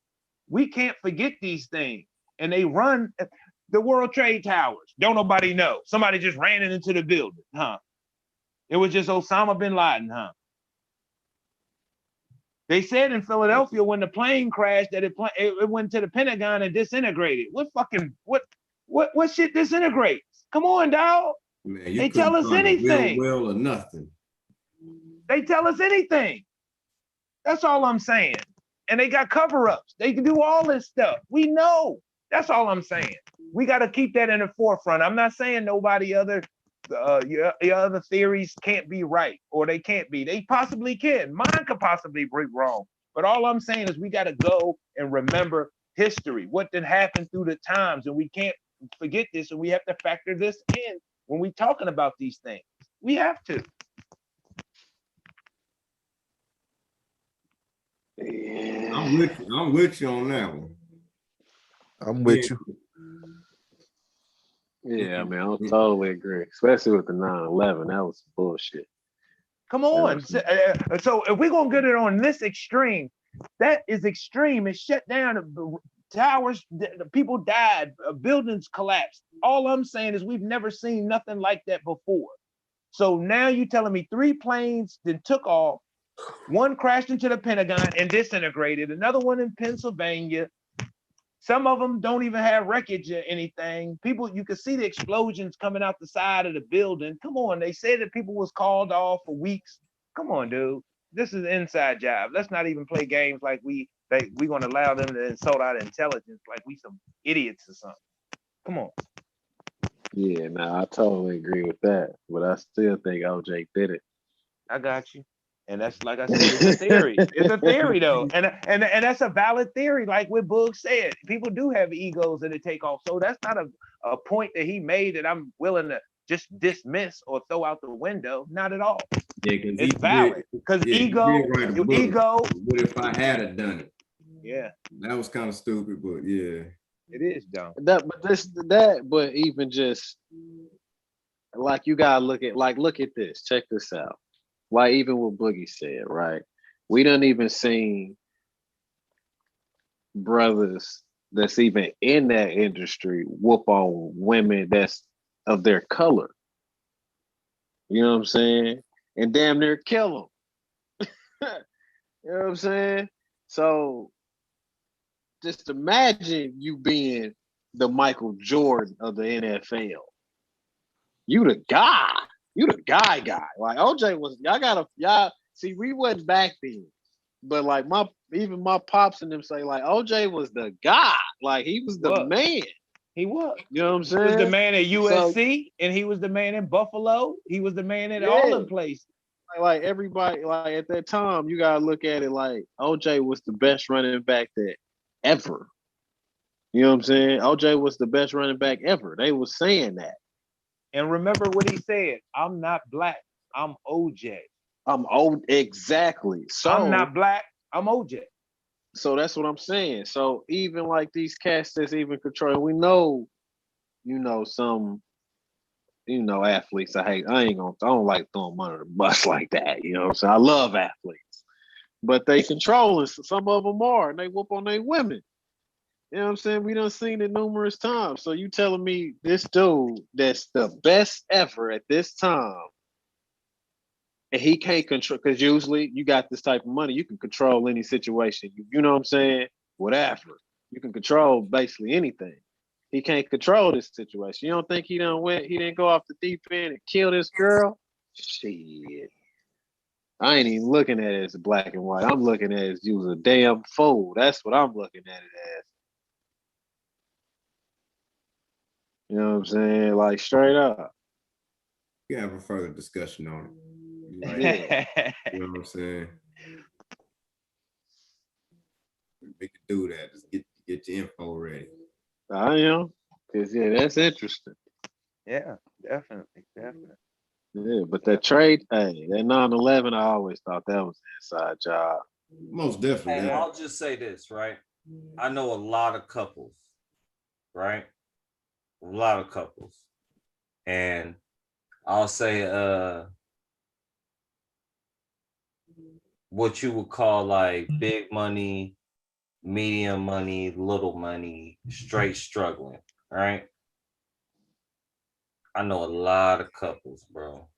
We can't forget these things. And they run the World Trade Towers. Don't nobody know. Somebody just ran it into the building, huh? It was just Osama bin Laden, huh? They said in Philadelphia when the plane crashed that it went to the Pentagon and disintegrated. What shit disintegrates? Come on, dog. Man, they tell us anything. Will or nothing. They tell us anything. That's all I'm saying. And they got cover-ups. They can do all this stuff. We know. That's all I'm saying. We got to keep that in the forefront. I'm not saying nobody other your other theories can't be right or they can't be. They possibly can. Mine could possibly be wrong. But all I'm saying is we got to go and remember history, what did happen through the times, and we can't forget this, and we have to factor this in when we're talking about these things. We have to. Yeah. I'm with you on that one. I'm with you. Yeah, I mean, I totally agree, especially with the 9/11. That was bullshit. Come on. So if we're going to get it on this extreme, that is extreme. It shut down towers, the people died, buildings collapsed. All I'm saying is we've never seen nothing like that before. So now you're telling me 3 planes then took off, one crashed into the Pentagon and disintegrated, another one in Pennsylvania. Some of them don't even have wreckage or anything. People, you could see the explosions coming out the side of the building. Come on, they said that people was called off for weeks. Come on, dude. This is an inside job. Let's not even play games like we're gonna allow them to insult our intelligence like we some idiots or something. Come on. Yeah, no, I totally agree with that. But I still think OJ did it. I got you. And that's like I said, it's a theory. It's a theory though. And that's a valid theory, like what Boog said. People do have egos that they take off. So that's not a point that he made that I'm willing to just dismiss or throw out the window. Not at all. Yeah, it's valid. Because ego. What if I had done it? Yeah. That was kind of stupid, but yeah. It is dumb. But even just like you gotta look at this. Check this out. Like even what Boogie said, right? We done even seen brothers that's even in that industry whoop on women that's of their color. You know what I'm saying? And damn near kill them. You know what I'm saying? So just imagine you being the Michael Jordan of the NFL. You the guy. You the guy. Like OJ was, y'all see, we wasn't back then. But like my pops and them say, like, OJ was the guy. Like he was the man. He was. You know what I'm saying? He was the man at USC, and he was the man in Buffalo. He was the man at all the places. Like everybody, like at that time, you gotta look at it like OJ was the best running back that ever. You know what I'm saying? OJ was the best running back ever. They were saying that. And remember what he said, I'm not black, I'm OJ. I'm old, exactly. So I'm not black, I'm OJ. So that's what I'm saying. So even like these cats that's even controlling, we know, some, athletes. I don't like throwing them under the bus like that. You know what I'm saying? I love athletes. but they controlling. Some of them are, and they whoop on their women. You know what I'm saying? We done seen it numerous times. So you telling me this dude that's the best ever at this time, and he can't control, because usually you got this type of money, you can control any situation. You know what I'm saying? Whatever. You can control basically anything. He can't control this situation. You don't think he didn't go off the deep end and kill this girl? Shit. I ain't even looking at it as black and white. I'm looking at it as you was a damn fool. That's what I'm looking at it as. You know what I'm saying? Like straight up. We can have a further discussion on it. Like, Yeah. you know what I'm saying? We can do that. Just get your info ready. I am. Cause yeah, that's interesting. Yeah, definitely. Yeah, but that trade, hey, that 9/11, I always thought that was an inside job. Most definitely. And Yeah. I'll just say this, right? I know a lot of couples, right? A lot of couples. And I'll say what you would call like big money, medium money, little money, straight struggling, right? I know a lot of couples, bro.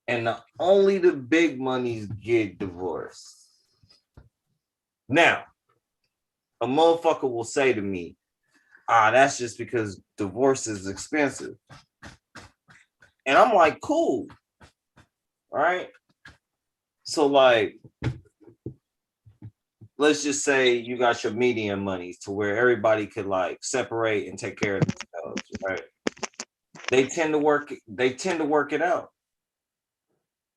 And only the big monies get divorced. Now, a motherfucker will say to me, that's just because divorce is expensive. And I'm like, cool. All right. So, like, let's just say you got your medium money to where everybody could like separate and take care of themselves, right? They tend to work it out.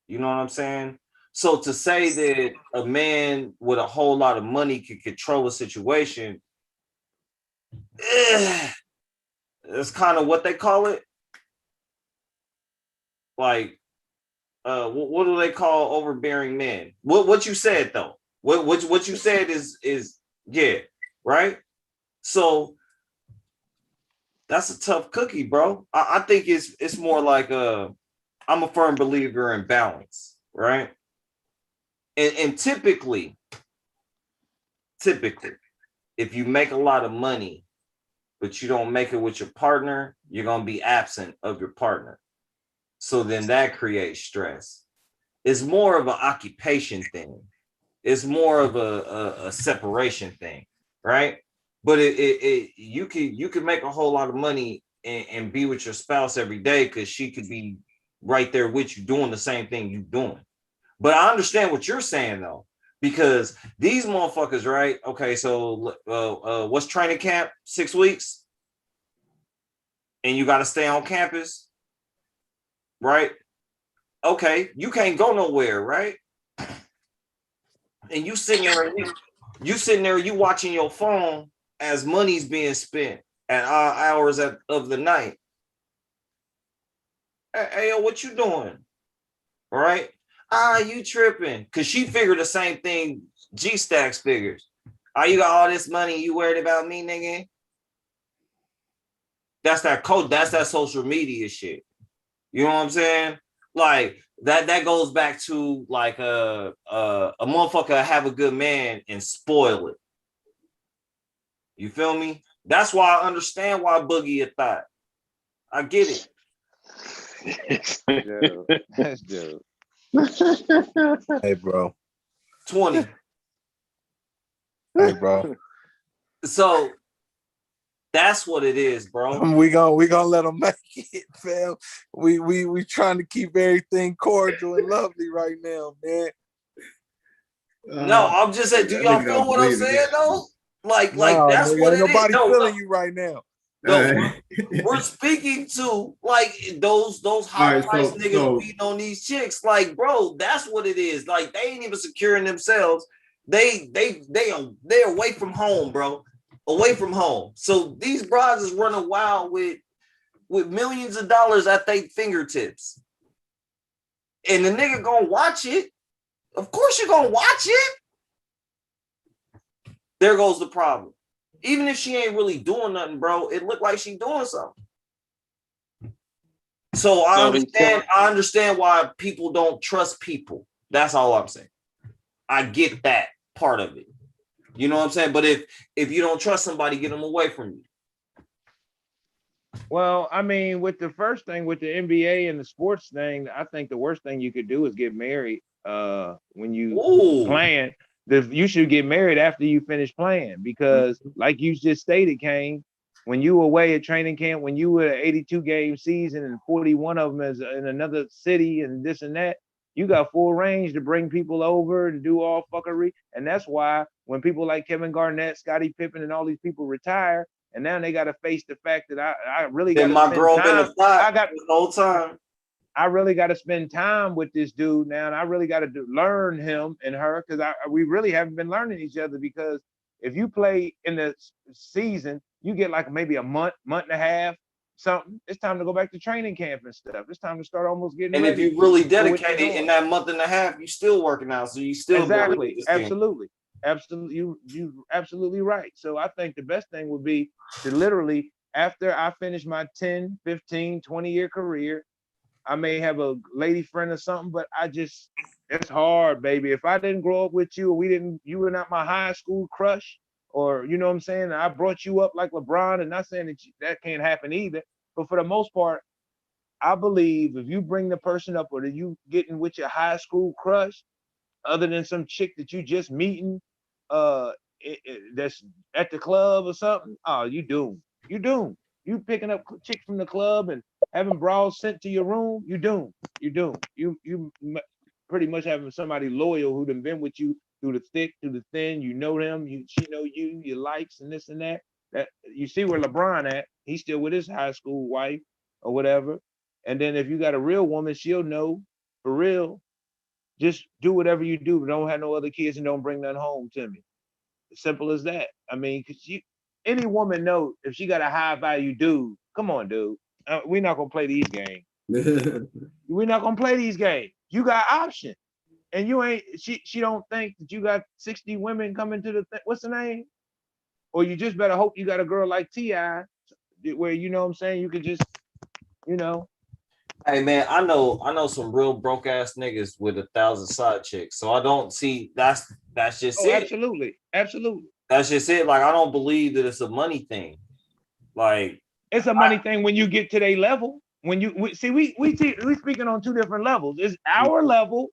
You know what I'm saying? So to say that a man with a whole lot of money could control a situation, it's kind of what they call it. Like, what do they call overbearing men? What you said though? What you said is yeah, right? So that's a tough cookie, bro. I think it's more like I'm a firm believer in balance, right? And typically, if you make a lot of money, but you don't make it with your partner, you're gonna be absent of your partner. So then that creates stress. It's more of an occupation thing. It's more of a separation thing, right? But you could make a whole lot of money and be with your spouse every day because she could be right there with you doing the same thing you're doing. But I understand what you're saying though, because these motherfuckers, right? Okay, so what's training camp? 6 weeks, and you got to stay on campus, right? Okay, you can't go nowhere, right? And you sitting there, you watching your phone as money's being spent at hours of the night. Hey, yo, what you doing? All right. You tripping. Cause she figured the same thing G Stacks figures. You got all this money, you worried about me, nigga? That's that code, that's that social media shit. You know what I'm saying? Like that goes back to like a motherfucker have a good man and spoil it. You feel me? That's why I understand why Boogie a thought. I get it. That's dope. Hey, bro. 20. Hey, bro. So that's what it is, bro. We gonna let them make it, fam. We trying to keep everything cordial and lovely right now, man. No, I'm just saying, do y'all feel what I'm saying though? Like that's nigga, what ain't it is. nobody No, feeling you right now. no, we're speaking to like those high All right, price so- niggas so- beating on these chicks. Like, bro, that's what it is. Like, they ain't even securing themselves. They away from home, bro. Away from home. So these brides is running wild with millions of dollars at their fingertips. And the nigga gonna watch it. Of course you're gonna watch it. There goes the problem. Even if she ain't really doing nothing, bro, it looked like she doing something. So I understand why people don't trust people. That's all I'm saying. I get that part of it. You know what I'm saying? But if you don't trust somebody, get them away from you. Well, I mean, with the first thing with the NBA and the sports thing, I think the worst thing you could do is get married when you playing. You should get married after you finish playing because, like you just stated, Kane, when you away at training camp, when you were an 82 game season and 41 of them is in another city and this and that, you got full range to bring people over and do all fuckery. And that's why when people like Kevin Garnett, Scottie Pippen, and all these people retire, and now they got to face the fact that I really got to spend time. I got the whole time. I really got to spend time with this dude now, and I really got to learn him and her because we really haven't been learning each other. Because if you play in the season, you get like maybe a month and a half, something. It's time to go back to training camp and stuff. It's time to start almost getting. And ready if you really dedicated in that month and a half, you still working out, so you still exactly, absolutely. Absolutely, you absolutely right. So I think the best thing would be to literally, after I finish my 10, 15, 20-year career, I may have a lady friend or something, but it's hard, baby. If I didn't grow up with you, or you were not my high school crush, or you know what I'm saying, I brought you up like LeBron, and not saying that can't happen either, but for the most part, I believe if you bring the person up or you getting with your high school crush, other than some chick that you just meeting that's at the club or something, oh, you doomed. You doomed. You picking up chicks from the club and having bras sent to your room, you doomed. You doomed. You pretty much having somebody loyal who done been with you through the thick, through the thin. You know them. She know you, your likes and this and that. That you see where LeBron at. He's still with his high school wife or whatever. And then if you got a real woman, she'll know for real. Just do whatever you do, but don't have no other kids and don't bring none home to me. Simple as that. I mean, cause any woman knows if she got a high value dude, come on, dude. We're not gonna play these games. We're not gonna play these games. You got option, and you ain't. She don't think that you got 60 women coming to the what's the name? Or you just better hope you got a girl like T.I. where you know what I'm saying you could just, you know. Hey man, I know some real broke ass niggas with 1,000 side chicks. So I don't see that's just it. Absolutely. That's just it. Like I don't believe that it's a money thing. Like it's a money thing when you get to their level. When we speaking on two different levels. It's our level,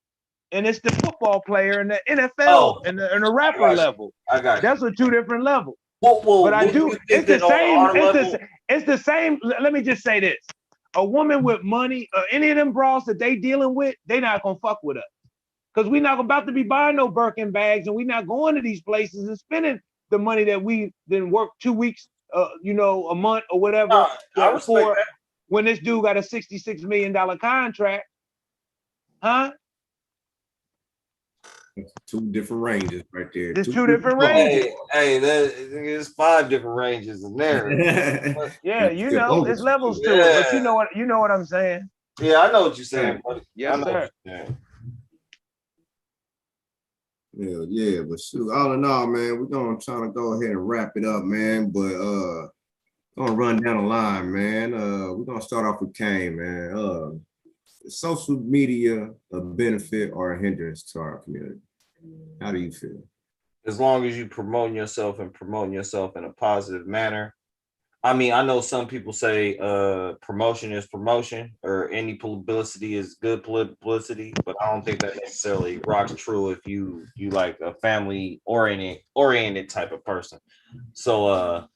and it's the football player and the NFL and the rapper level. I got you. That's a two different levels. But I do. It's the same. It's the same. Let me just say this. A woman with money, any of them bras that they dealing with, they not gonna fuck with us. Because we're not about to be buying no Birkin bags, and we're not going to these places and spending the money that we then work 2 weeks, a month or whatever. I respect that. When this dude got a $66 million contract, huh? Two different ranges right there. There's two different ranges. Hey, there's 5 different ranges in there. Yeah, you know, there's levels to it, but you know what I'm saying. Yeah, I know what you're saying, buddy. Yes, sir. Yeah, but shoot, all in all, man, we're gonna try to go ahead and wrap it up, man. But gonna run down the line, man. We're gonna start off with Kane, man. Social media a benefit or a hindrance to our community? How do you feel? As long as you promoting yourself in a positive manner. I mean, I know some people say promotion is promotion or any publicity is good publicity, but I don't think that necessarily rocks true if you like a family oriented type of person. So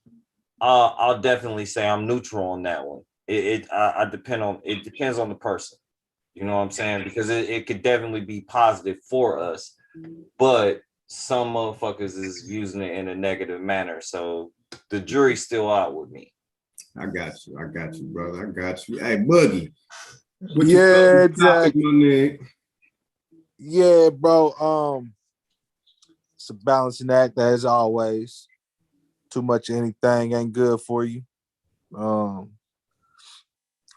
I'll definitely say I'm neutral on that one. It depends on the person. You know what I'm saying? Because it could definitely be positive for us, but some motherfuckers is using it in a negative manner. So the jury's still out with me. I got you, brother. I got you. Hey, Boogie. Yeah, exactly. Yeah, bro. It's a balancing act as always. Too much of anything ain't good for you.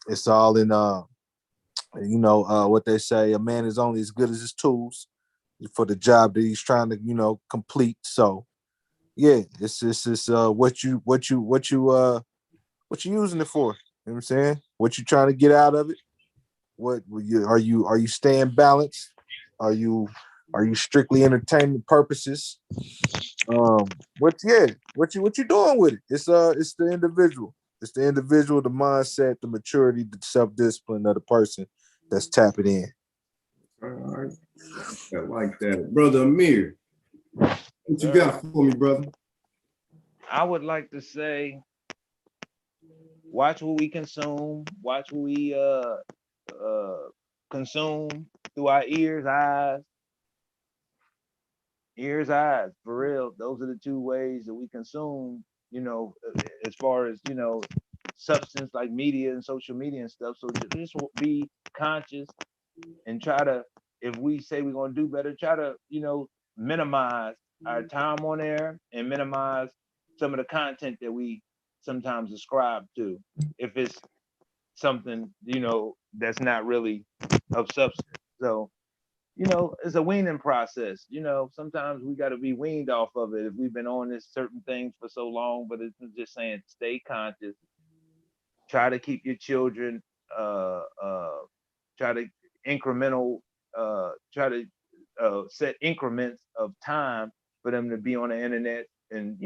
It's all in what they say, a man is only as good as his tools for the job that he's trying to, complete. So yeah, it's what you using it for. know what I'm saying? What you trying to get out of it? What are you staying balanced? Are you strictly entertainment purposes? What you doing with it? It's the individual. It's the individual, the mindset, the maturity, the self-discipline of the person that's tapping in. All right. I like that. Brother Amir, what you got for me, brother? I would like to say, watch what we consume, watch what we consume through our eyes, for real. Those are the two ways that we consume, as far as, substance like media and social media and stuff. So just be conscious and try to, if we say we're going to do better, try to, minimize our time on there and minimize some of the content that we sometimes ascribe to. If it's something, that's not really of substance. So, it's a weaning process. Sometimes we got to be weaned off of it if we've been on this certain things for so long. But it's just saying, stay conscious. Try to keep your children. Try to incremental. Try to set increments of time for them to be on the internet, and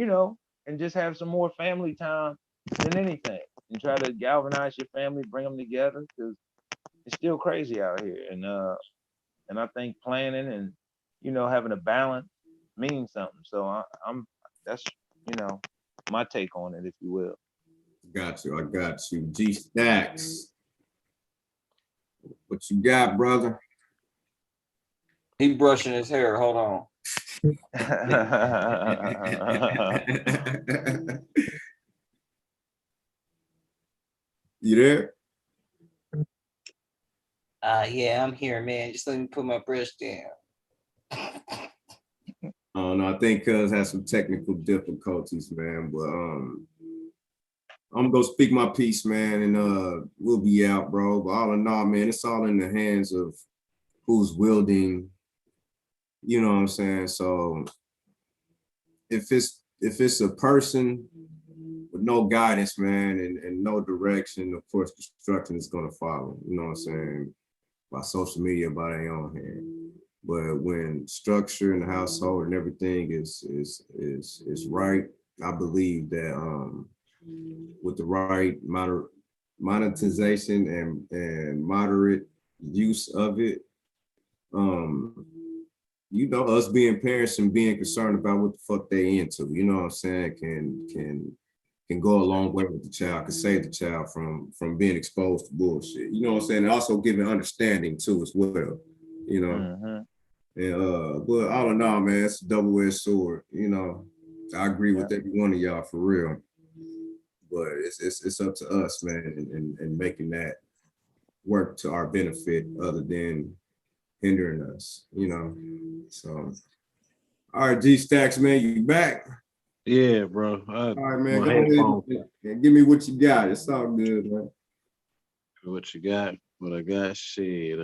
and just have some more family time than anything. And try to galvanize your family, bring them together, because it's still crazy out here. And I think planning and having a balance means something. So I'm that's my take on it, if you will. Got you. I got you. G Stacks. What you got, brother? He brushing his hair. Hold on. You there? Yeah, I'm here, man. Just let me put my brush down. Oh no, I think Cuz has some technical difficulties, man. But I'm gonna speak my piece, man, and we'll be out, bro. But all in all, man, it's all in the hands of who's wielding, you know what I'm saying? So if it's a person with no guidance, man, and no direction, of course destruction is gonna follow, you know what I'm saying? By social media, by their own hand. But when structure in the household and everything is right, I believe that with the right monetization and moderate use of it, us being parents and being concerned about what the fuck they into, you know what I'm saying, can go a long way with the child, can save the child from being exposed to bullshit. You know what I'm saying? And also giving understanding too as well, you know. Mm-hmm. And but all in all, man, it's a double-edged sword. I agree with every one of y'all for real. But it's up to us, man, and making that work to our benefit other than hindering us, So all right, G Stacks, man, you back? Yeah, bro. All right, man, go ahead and give me what you got. It's all good, man. What you got? What I got? Shit.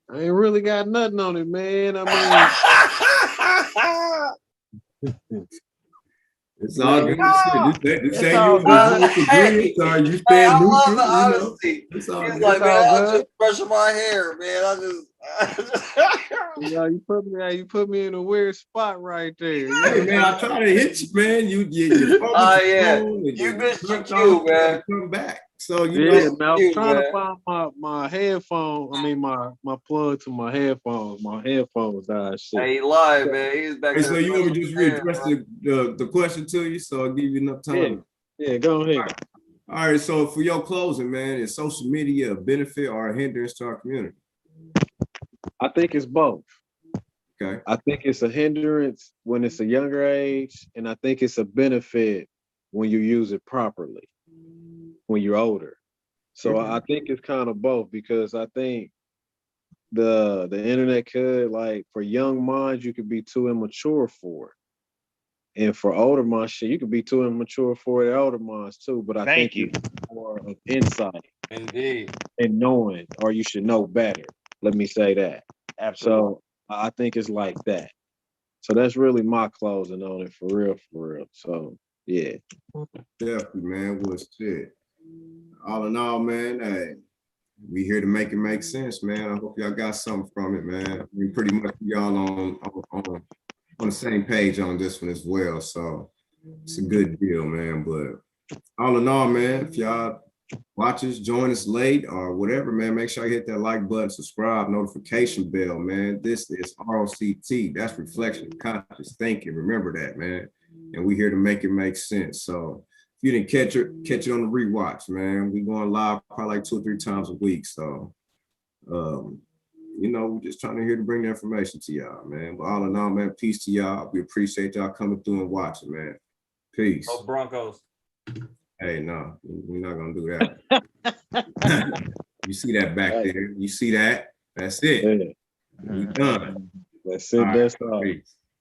I ain't really got nothing on it, man. I mean, it's all good. This It's ain't all you good. agree. Sorry, you Hey, staying I neutral. love the honesty. It's all He's good. like, man, all I'm good. just brushing my hair, man. you put me in a weird spot right there. Hey, man, I try to hit you, man. You yeah. You missed your cue, man. Come back. So man, I was trying man. to find my headphone. I mean my plug to my headphones. My headphones died. Shit. Hey, he lied, man. He's back Hey, there. so you want me to just readdress the question to you, so I'll give you enough time. Yeah, go ahead. All right, so for your closing, man, is social media a benefit or a hindrance to our community? I think it's both. Okay. I think it's a hindrance when it's a younger age, and I think it's a benefit when you use it properly, when you're older. So I think it's kind of both, because I think the internet could, like, for young minds, you could be too immature for it. And for older minds, shit, you could be too immature for the older minds too. But I think it's more of insight. Indeed. And knowing, or you should know better. Let me say that. Absolutely. So I think it's like that. So that's really my closing on it, for real, for real. So Yeah. Definitely, man. Was shit. All in all, man, hey, we here to make it make sense, man. I hope y'all got something from it, man. We pretty much y'all on the same page on this one as well. So it's a good deal, man. But all in all, man, if y'all watchers join us late or whatever, man, make sure you hit that like button, subscribe, notification bell, man. This is ROCT. That's reflection, conscious thinking. Remember that, man. And we here to make it make sense. So if you didn't catch it on the rewatch, man. We going live probably like 2 or 3 times a week. So you know, we're just trying to here to bring the information to y'all, man. But all in all, man, peace to y'all. We appreciate y'all coming through and watching, man. Peace. Oh, Broncos. Hey, no, we're not gonna do that. You see that back there? You see that? That's it. Yeah. We done. That's it. All right, That's all. peace.